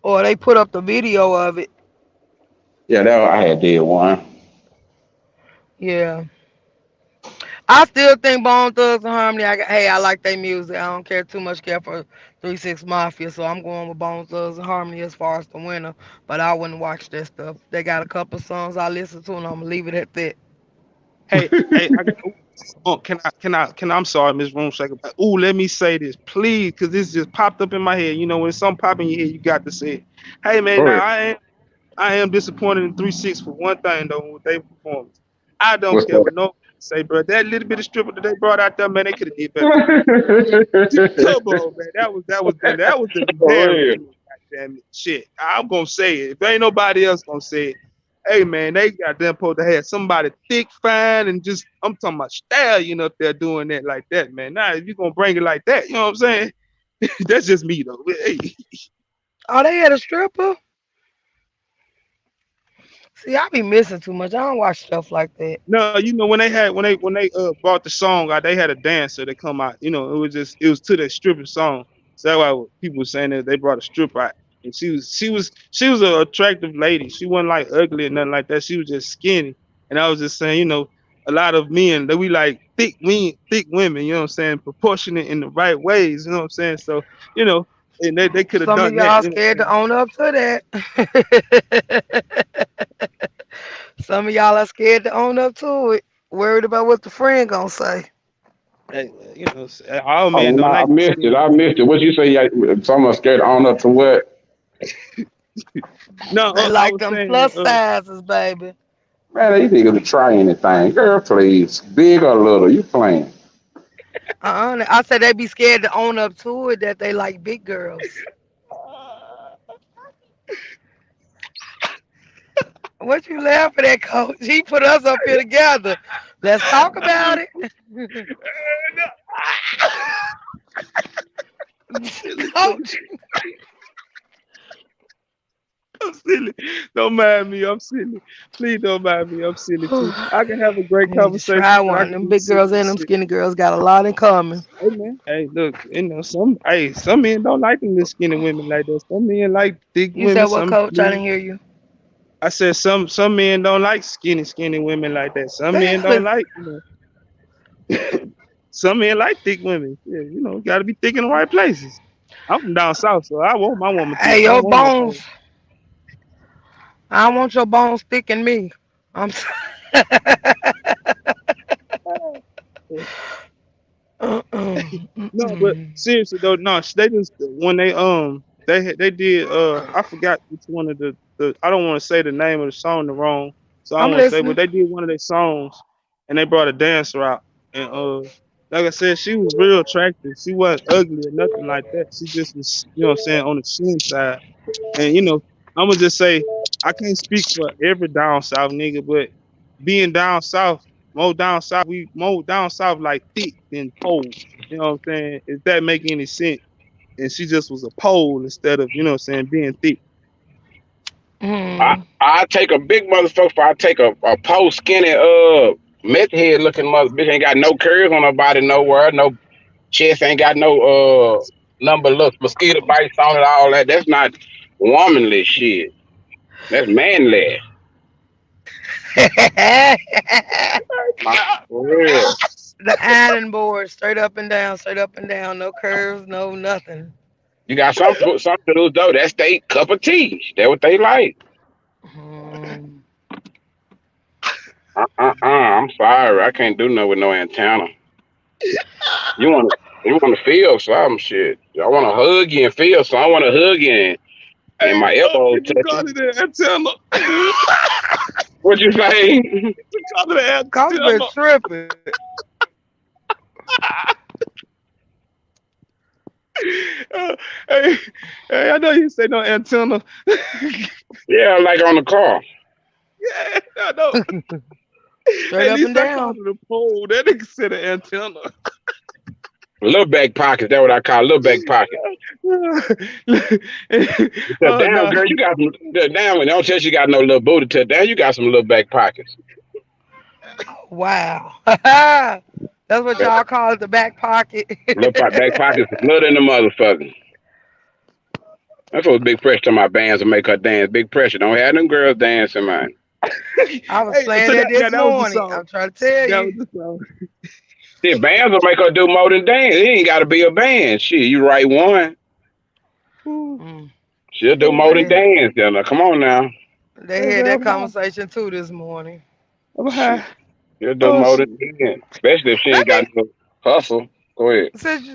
or they put up the video of it. yeah, I had did one. Yeah, I still think Bone Thugs and Harmony. Hey, I like their music. I don't care too much care for 3 6 Mafia, so I'm going with Bone Thugs and Harmony as far as the winner. But I wouldn't watch that stuff. They got a couple songs I listen to, and I'm gonna leave it at that. Hey, I got. Oh, I'm sorry, Miss Room Shaker. Ooh, let me say this, please, because this just popped up in my head. You know, when something pop in your head, you got to say it. Hey, man, Go now ahead. I am disappointed in 3 6 for one thing though with their performance. I don't What's care that? what no say, bro. That little bit of stripper that they brought out there, man, they could have did better than that. Come on, man. That was the Go ahead. embarrassment. Goddamn it, shit. I'm gonna say it. If ain't nobody else gonna say it, hey man, they got them supposed to have somebody thick, fine, and just I'm talking about stallion up there doing that like that, man. Now if you gonna bring it like that, you know what I'm saying? That's just me though. Hey, Oh, they had a stripper. See, I be missing too much. I don't watch stuff like that. no, you know when they brought the song out, they had a dancer that come out. You know, it was to that stripper song. So that's why people were saying that they brought a stripper out. And she was an attractive lady. She wasn't like ugly or nothing like that. She was just skinny. And I was just saying, a lot of men that we like thick women, you know what I'm saying, proportionate in the right ways, you know what I'm saying? So, you know, and they could have Some of done that, y'all you know scared what to own up to that. Some of y'all are scared to own up to it. Worried about what the friend gonna say. I'm saying? All Oh, men no, don't I like missed it. skinny I women. missed it. What you say? Someone scared on up to what? No, They I like was them saying, plus sizes, baby. Man, you niggas to try anything. Girl, please. Big or little, you playing. I said they be scared to own up to it that they like big girls. What you laughing at, Coach? He put us up here together. Let's talk about it. I'm silly. Coach. I'm silly. Don't mind me. I'm silly. Please don't mind me. I'm silly too. I can have a great You need to try conversation, but I one. can Them be big silly girls as and them shit. skinny girls got a lot in common. Hey man. Hey, look. Some men don't like them little skinny women like that. Some men like thick You said women. what, Some Coach? I men. didn't hear you. I said some men don't like skinny women like that. Some The men hell don't is? like. Some men like thick women. Yeah, got to be thick in the right places. I'm from down south, so I want my woman thick. Hey, I don't your want no bones. cold. I want your bones thick in me. I'm. No, but Mm-mm. seriously though, no, they just when they did I forgot which one of the I don't want to say the name of the song the wrong, so I don't I'm want to say, but listening. they did one of their songs and they brought a dancer out and like I said, she was real attractive. She wasn't ugly or nothing like that. She just was, what I'm saying, on the slim side. And I'm gonna just say I can't speak for every down south nigga, but being down south, we more down south like thick than pole. You know what I'm saying? If that make any sense. And she just was a pole instead of, what I'm saying, being thick. I Mm. I take a big motherfucker. I take a post skinny meth head looking mother bitch ain't got no curves on her body nowhere. No chest ain't got no number look mosquito bites on it. All that. That's not womanly shit. That's manly. My, for real. The ironing board, straight up and down, no curves, no nothing. You got some dudes though. That's they cup of tea. That's what they like. Hmm. I'm sorry. I can't do nothing with no antenna. You want to feel some shit. I want to hug you and feel some. I want to hug you and Hey, my elbow if you call touching. it an antenna, What you say? you call it an Coach been antenna. tripping. Uh, hey, hey, I know you say no antenna. Yeah, like on the car. Yeah, I know. Straight At up and least I called down. it a pole. That nigga said an antenna. Little back pockets. That's what I call little back pockets. Because Oh damn no. girl, you got some damn. Don't tell you got no little booty. Tell damn, you got some little back pockets. Wow. That's what That y'all call it, the back pocket. back pockets is little than the motherfucker. That's what Big Pressure to my bands to make her dance. Big Pressure don't have them girls dancing, man. I was Hey, playing so that now this that was the morning. song. I'm trying to tell That you. was the song. See, bands will make her do more than dance. It ain't got to be a band. Shit, you write one, Ooh, Mm. she'll do ooh, more than They dance. Then come on now, they hey had man, that conversation too this morning. I'm shit, high. she'll do Oh more than shit. dance. Especially if she Let ain't got me no hustle. Go ahead. since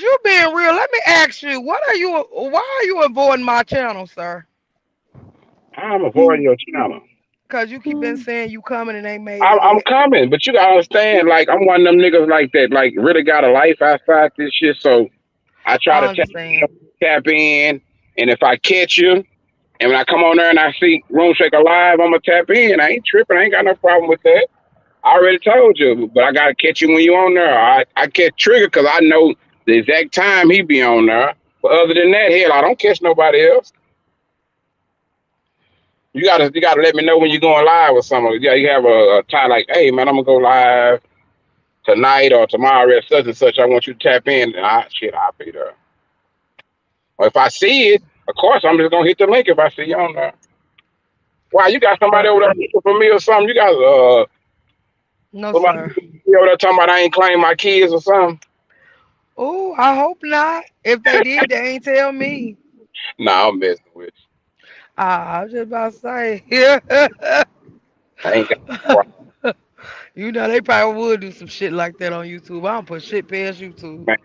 you being real, let me ask you, why are you avoiding my channel, sir? I'm avoiding your channel. Cause you keep been Ooh, saying you coming and ain't made it I'm yet. coming, but you gotta understand, like I'm one of them niggas like that, like really got a life outside this shit. So I try I to understand. tap in, and if I catch you, and when I come on there and I see Room Shaker live, I'm gonna tap in. I ain't tripping. I ain't got no problem with that. I already told you, but I gotta catch you when you on there. I catch Trigger because I know the exact time he be on there. But other than that, hell, I don't catch nobody else. You gotta let me know when you're going live with someone. Yeah, you have a time like, hey man, I'm gonna go live tonight or tomorrow at such and such. I want you to tap in. And I'll be there. Or if I see it, of course, I'm just gonna hit the link if I see you on there. Why you got somebody But over there looking for me or something? You got no, somebody sir. over there talking about I ain't claim my kids or something? Oh, I hope not. If they did, they ain't tell me. Nah, I'm messing with I was just about to say, yeah. you. I ain't got no You know, they probably would do some shit like that on YouTube. I don't put shit past YouTube. man.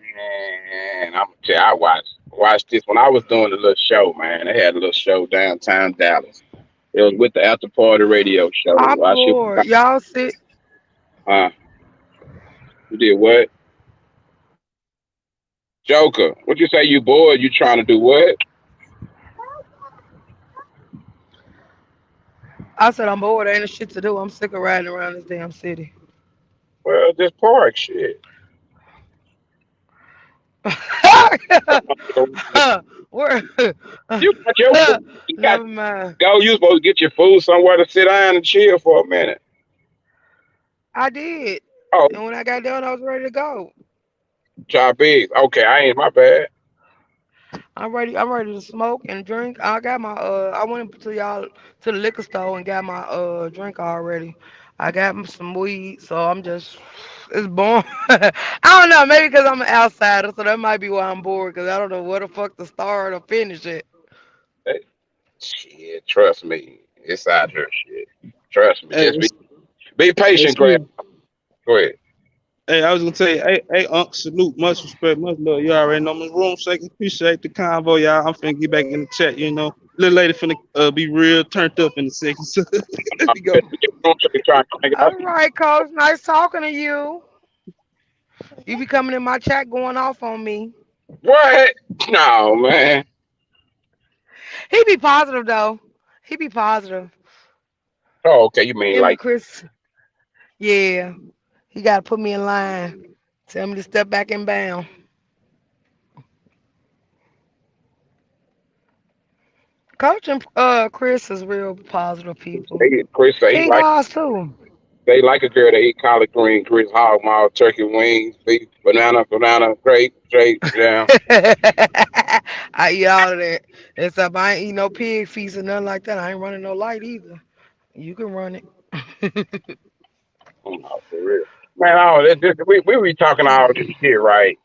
I'm gonna tell you, I watched this when I was doing the little show, man. They had a little show downtown Dallas. It was with the after party radio show. I'm I shoot, bored. Y'all sit. uh, you did what? Joker, what you say? You bored? You trying to do what? I said I'm bored. Ain't a shit to do. I'm sick of riding around this damn city. Well, this park shit. Where? You got your food. You got Never mind. go. You supposed to get your food somewhere to sit down and chill for a minute. I did. Oh, And when I got done, I was ready to go. job big. Okay, I ain't my bad. I'm ready. I'm ready to smoke and drink. I got my. I went to y'all to the liquor store and got my drink already. I got some weed, so I'm just. It's boring. I don't know. Maybe because I'm an outsider, so that might be why I'm bored. Because I don't know where the fuck to start or finish it. Hey, shit, trust me, it's out here. Shit, trust me. hey, Just be patient, Graham. excuse me. Go ahead. Hey, I was gonna tell you, hey, Unc, salute, much respect, much love. You already know my room shaking. Appreciate the convo, y'all. I'm finna get back in the chat, you know. Little lady finna be real turned up in a second. So let me go. Trying to make it up. All right, coach. Nice talking to you. You be coming in my chat going off on me. What? No, man. He be positive though. He be positive. Oh, okay. You mean Him and like Chris. Yeah. He got to put me in line. Tell me to step back and bound. Coach and Chris is real positive people. Chris say he King like Oz too. They like a girl that eat collard green, grits, hog maw, turkey wings, beef, banana, grape, jam. I eat all of that. Except I ain't eat no pig feast or nothing like that. I ain't running no light either. You can run it. Oh, for real. Man, we be talking all this shit, right?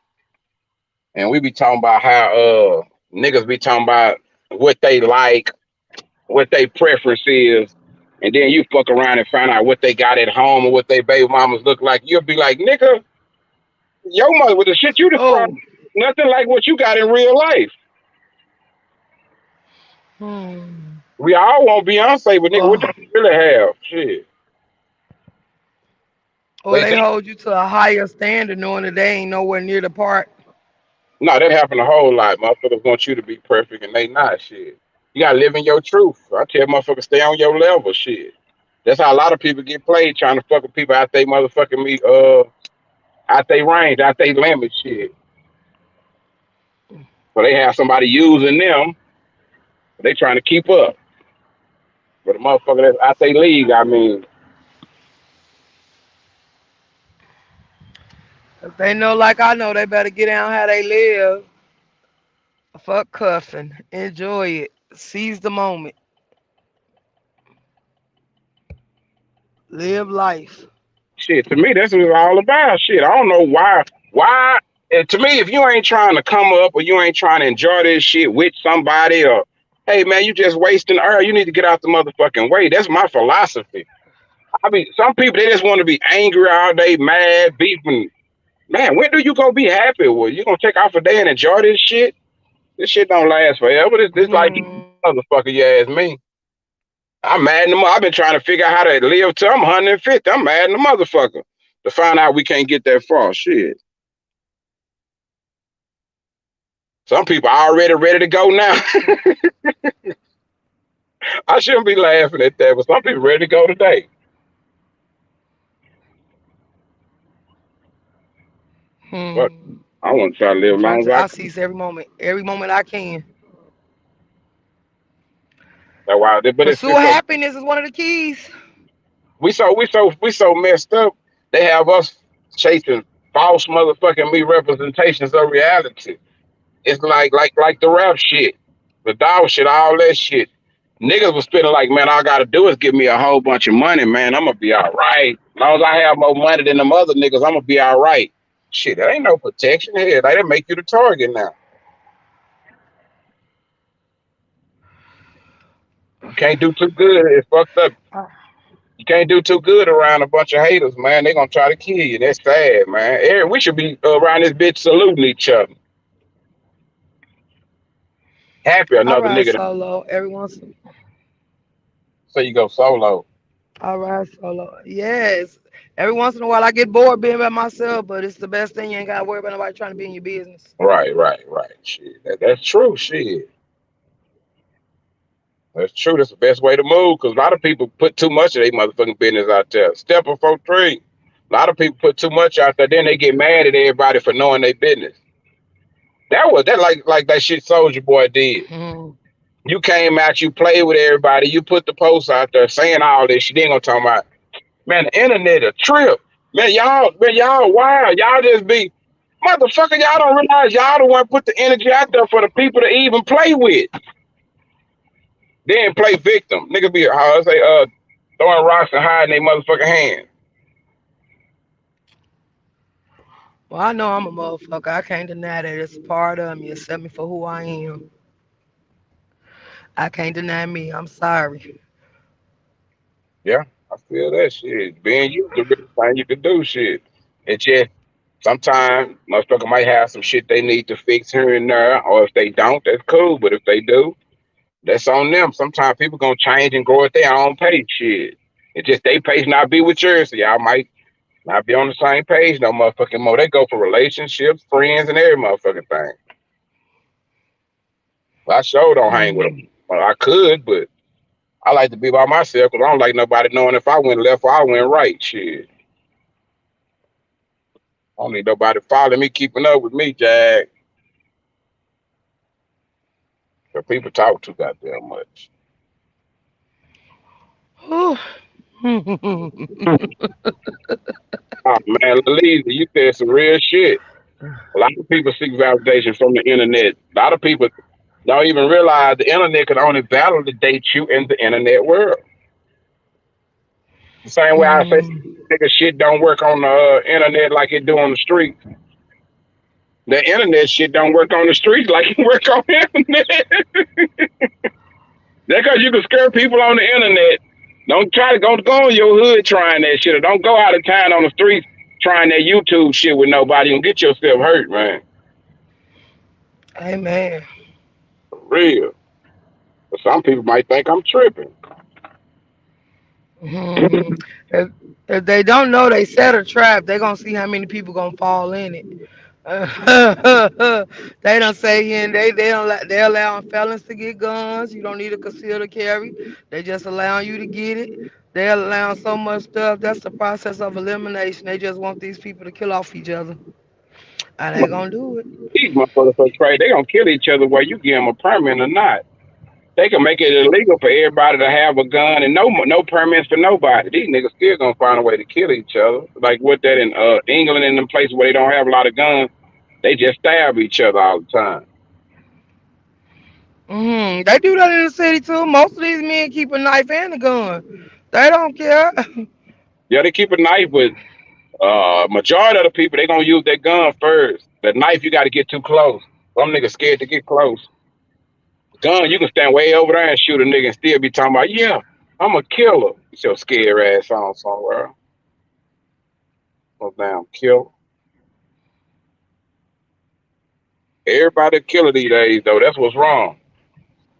And we be talking about how niggas be talking about what they like, what they preference is, and then you fuck around and find out what they got at home or what they baby mamas look like. You'll be like, nigga, your mother with the shit you described, Oh. nothing like what you got in real life. Hmm. We all want Beyonce, but nigga, what do Oh. you really have? Shit. Or They they think hold you to a higher standard knowing that they ain't nowhere near the part. no, that happen a whole lot. Motherfuckers want you to be perfect and they not shit. You gotta live in your truth. I tell motherfuckers stay on your level, shit. That's how a lot of people get played trying to fuck with people out they motherfucking me out they range, out they limit shit. So they have somebody using them, but they trying to keep up. But a motherfucker that's out they league, I mean, If they know like I know, they better get down how they live. Fuck cuffing. Enjoy it. Seize the moment. Live life. shit, to me, that's what it's all about. Shit, I don't know why. Why? And to me, if you ain't trying to come up or you ain't trying to enjoy this shit with somebody, or hey man, you just wasting air. You need to get out the motherfucking way. That's my philosophy. I mean, some people they just want to be angry all day, mad, beefing. Man, when do you gonna be happy? Well, you gonna take off a day and enjoy this shit? This shit don't last forever. This like Hmm. motherfucker, you ask me. I'm mad in the I've been trying to figure out how to live till I'm 150. I'm mad in the motherfucker to find out we can't get that far. Shit. Some people are already ready to go now. I shouldn't be laughing at that, but some people ready to go today. But Hmm. I want to try to live I'm trying long as to. I I can. seize every moment I can. That's why, but Pursue it's so happiness is one of the keys. we so messed up. They have us chasing false motherfucking me representations of reality. It's like the rap shit, the dog shit, all that shit. Niggas was feeling like, man, all I gotta do is give me a whole bunch of money, man. I'm gonna be all right. As long as I have more money than them other niggas, I'm gonna be all right. Shit, that ain't no protection here. They make you the target now. You can't do too good. It's fucked up. You can't do too good around a bunch of haters, man. They gonna try to kill you. That's sad, man. We should be around this bitch saluting each other. Happy I another ride nigga to solo every once. say you go solo. I ride solo. Yes. Every once in a while, I get bored being by myself, but it's the best thing. You ain't got to worry about nobody trying to be in your business. Right. Shit, that's true. Shit, that's true. That's the best way to move because a lot of people put too much of their motherfucking business out there. Step before tree. A lot of people put too much out there, then they get mad at everybody for knowing their business. That like that shit Soldier Boy did. Hmm. You came out, you played with everybody, you put the posts out there saying all this shit. They ain't gonna talk about man, the internet a trip. Man, y'all wow. Y'all just be motherfucker, y'all don't realize y'all the one put the energy out there for the people to even play with. Then play victim. Niggas be how I say throwing rocks and hiding their motherfucking hands. Well, I know I'm a motherfucker. I can't deny that. It's a part of me. Accept me for who I am. I can't deny me. I'm sorry. Yeah, I feel that shit. Being you the biggest thing you can do shit. It's just sometimes motherfucker might have some shit they need to fix here and there, or if they don't, that's cool. But if they do, that's on them. Sometimes people gonna change and grow at their own pace. Shit. It's just they pace not be with yours. So y'all might not be on the same page no motherfucking more. They go for relationships, friends, and every motherfucking thing. I sure don't hang with them. Hmm. Well, I could, but I like to be by myself because I don't like nobody knowing if I went left or I went right. Shit. I don't need nobody following me, keeping up with me, Jack. Because people talk too goddamn much. Whew. Oh man, Lisa, you said some real shit. A lot of people seek validation from the internet. A lot of people don't even realize the internet can only validate you in the internet world. The same way I say Mm. nigga shit don't work on the internet like it do on the street. The internet shit don't work on the streets like it work on the internet. That's because you can scare people on the internet. Don't try to go in your hood trying that shit, or don't go out of town on the streets trying that YouTube shit with nobody and get yourself hurt, man. Amen. For real. But some people might think I'm tripping. Mhm. if, if they don't know they set a trap, they gonna see how many people gonna fall in it. They don't say here and they don't they allowing felons to get guns. You don't need a concealed carry. They just allowing you to get it. They allowing so much stuff. That's the process of elimination. They just want these people to kill off each other, and they gonna do it. These motherfuckers so crazy. They gonna kill each other whether you give them a permit or not. They can make it illegal for everybody to have a gun and no permits for nobody. These niggas still gonna find a way to kill each other. Like what that in England and them places where they don't have a lot of guns, they just stab each other all the time. They do that in the city too. Most of these men keep a knife and a gun. They don't care. Yeah, they keep a knife, but majority of the people they gonna use their gun first. The knife you got to get too close. Some niggas scared to get close. Gun you can stand way over there and shoot a nigga and still be talking about yeah I'm a killer. Get your scare ass on somewhere. Oh damn kill. Everybody a killer these days though. That's what's wrong.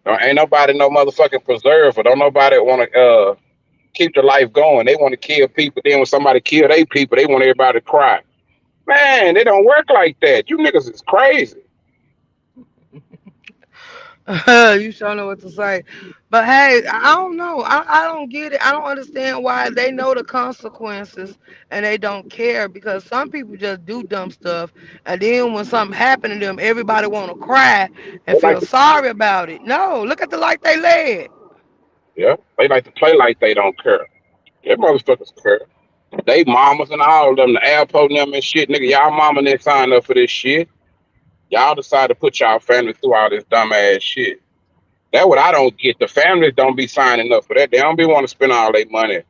Ain't nobody no motherfucking preserver. Don't nobody want to keep the life going. They want to kill people. Then when somebody kill they people, they want everybody to cry. Man, they don't work like that. You niggas is crazy. You sure know what to say. But hey, I don't know. I don't get it. I don't understand why they know the consequences and they don't care because some people just do dumb stuff. And then when something happen to them, everybody want to cry They and like feel to, sorry about it. No, look at the life they led. yeah, they like to play like they don't care. Them motherfuckers care. They mamas and all of them, the airport and them and shit, nigga. Y'all mama didn't sign up for this shit. Y'all decided to put y'all family through all this dumb ass shit. That's what I don't get. The families don't be signing up for that. They don't be want to spend all their money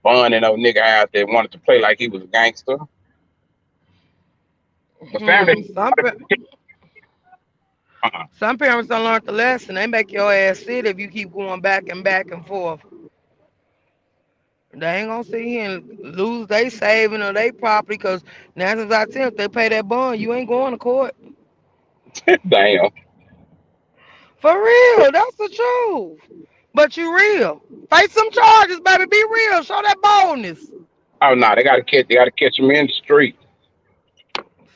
bonding no nigga out there wanted to play like he was a gangster. The family, Hmm. Some parents don't learn the lesson. They make your ass sit if you keep going back and forth. They ain't gonna sit here and lose they saving or they property because 9 times out of 10, if they pay that bond, you ain't going to court. damn. For real, that's the truth. But you real. Face some charges, baby. Be real. Show that boldness. Oh no, they gotta catch them in the street.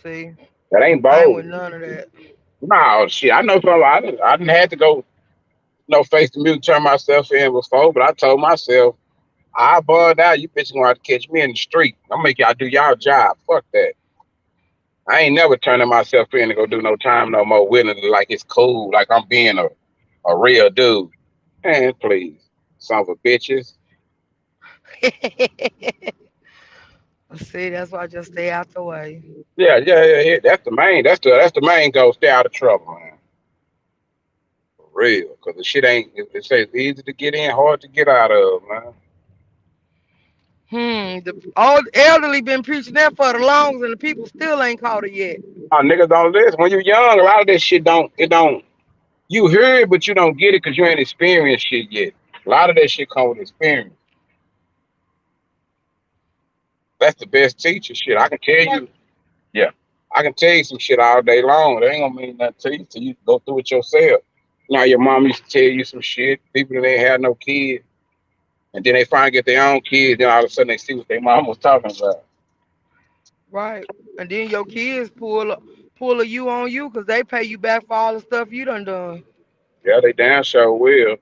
See, That ain't I ain't bold. with none of that. No shit. I know some. I didn't have to go face the music, turn myself in before, but I told myself I burned out. You bitches gonna have to catch me in the street. I'm make y'all do y'all job. Fuck that. I ain't never turning myself in to go do no time no more willingly like it's cool, like I'm being a real dude. Man, please. Son of a bitches. See, that's why I just stay out the way. Yeah. That's the main. That's the main goal. Stay out of trouble, man. For real. Cause the shit ain't. It says easy to get in, hard to get out of, man. The old elderly been preaching that for the longest, and the people still ain't caught it yet. Niggas don't listen. When you're young, a lot of this shit don't. It don't. You hear it, but you don't get it because you ain't experienced shit yet. A lot of that shit come with experience. That's the best teacher. Shit, I can tell you. Yeah, I can tell you some shit all day long. It ain't gonna mean nothing to you till you go through it yourself. Now your mom used to tell you some shit. People that ain't had no kids, and then they finally get their own kids. Then all of a sudden they see what their mom was talking about. Right. And then your kids pull a you on you because they pay you back for all the stuff you done done. Yeah, they damn sure will.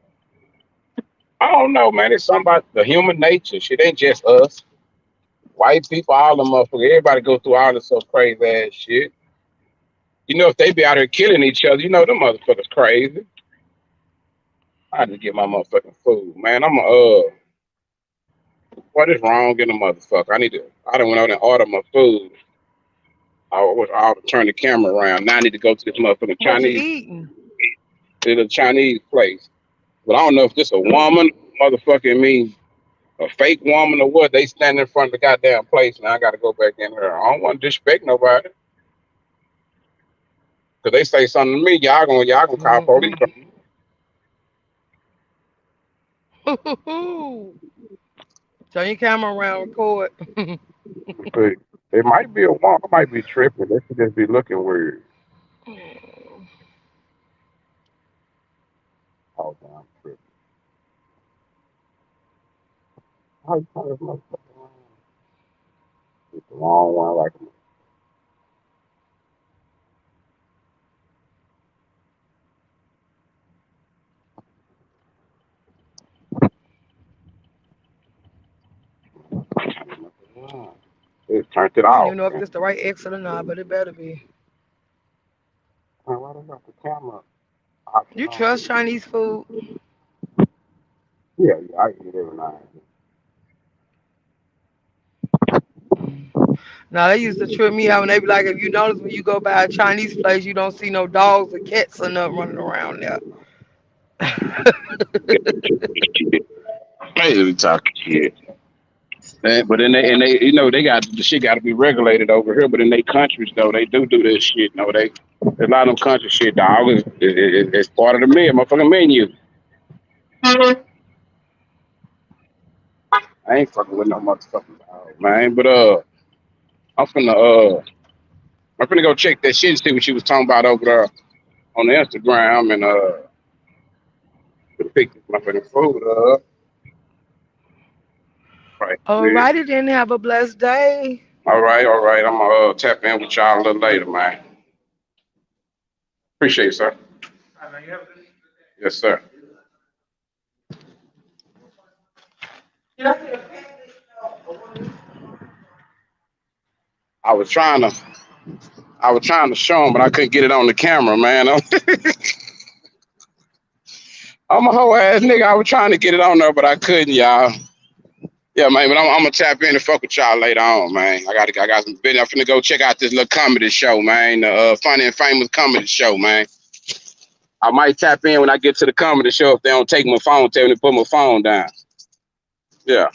I don't know, man. It's something about the human nature. Shit ain't just us. White people, all them motherfuckers. Everybody go through all this so crazy ass shit. You know, if they be out here killing each other, you know them motherfuckers crazy. I had to get my motherfucking food, man. What is wrong in the motherfucker? I done went out and order my food. I'll turn the camera around. Now I need to go to this motherfucking What you Chinese. eating? It's a Chinese place. But I don't know if this a woman, motherfucking me, a fake woman or what. They stand in front of the goddamn place and I gotta go back in here. I don't want to disrespect nobody. Cause they say something to me, y'all gonna call police. Turn your camera around, record. But it might be a woman, it might be tripping. They should just be looking weird. Oh damn tripping. How you turn this motherfucker around? It's the wrong one like it turned it I don't off. even know if Man. it's the right exit or not, but it better be. Why they got the camera option You on? trust Chinese food? Yeah, I eat it every night. Now they used to trip me out when they be like, if you notice when you go by a Chinese place, you don't see no dogs or cats or nothing running around there. Hey, we talking shit. But they you know they got the shit got to be regulated over here. But in their countries though, they do this shit. No, they a lot of them country shit, dog. It's part of the meal, motherfucking menu. I ain't fucking with no motherfucking dog, man. But I'm finna go check that shit and see what she was talking about over there on the Instagram and pick this motherfucking food up. Right. Yeah. Alrighty then, have a blessed day. All right, all right. I'm gonna tap in with y'all a little later, man. Appreciate it, sir. Yes, sir. I was trying to show him, but I couldn't get it on the camera, man. I'm a whole ass nigga. I was trying to get it on there, but I couldn't, y'all. Yeah, man. But I'm gonna tap in and fuck with y'all later on, man. I got some business. I'm finna go check out this little comedy show, man. The funny and famous comedy show, man. I might tap in when I get to the comedy show if they don't take my phone, tell me to put my phone down. Yeah.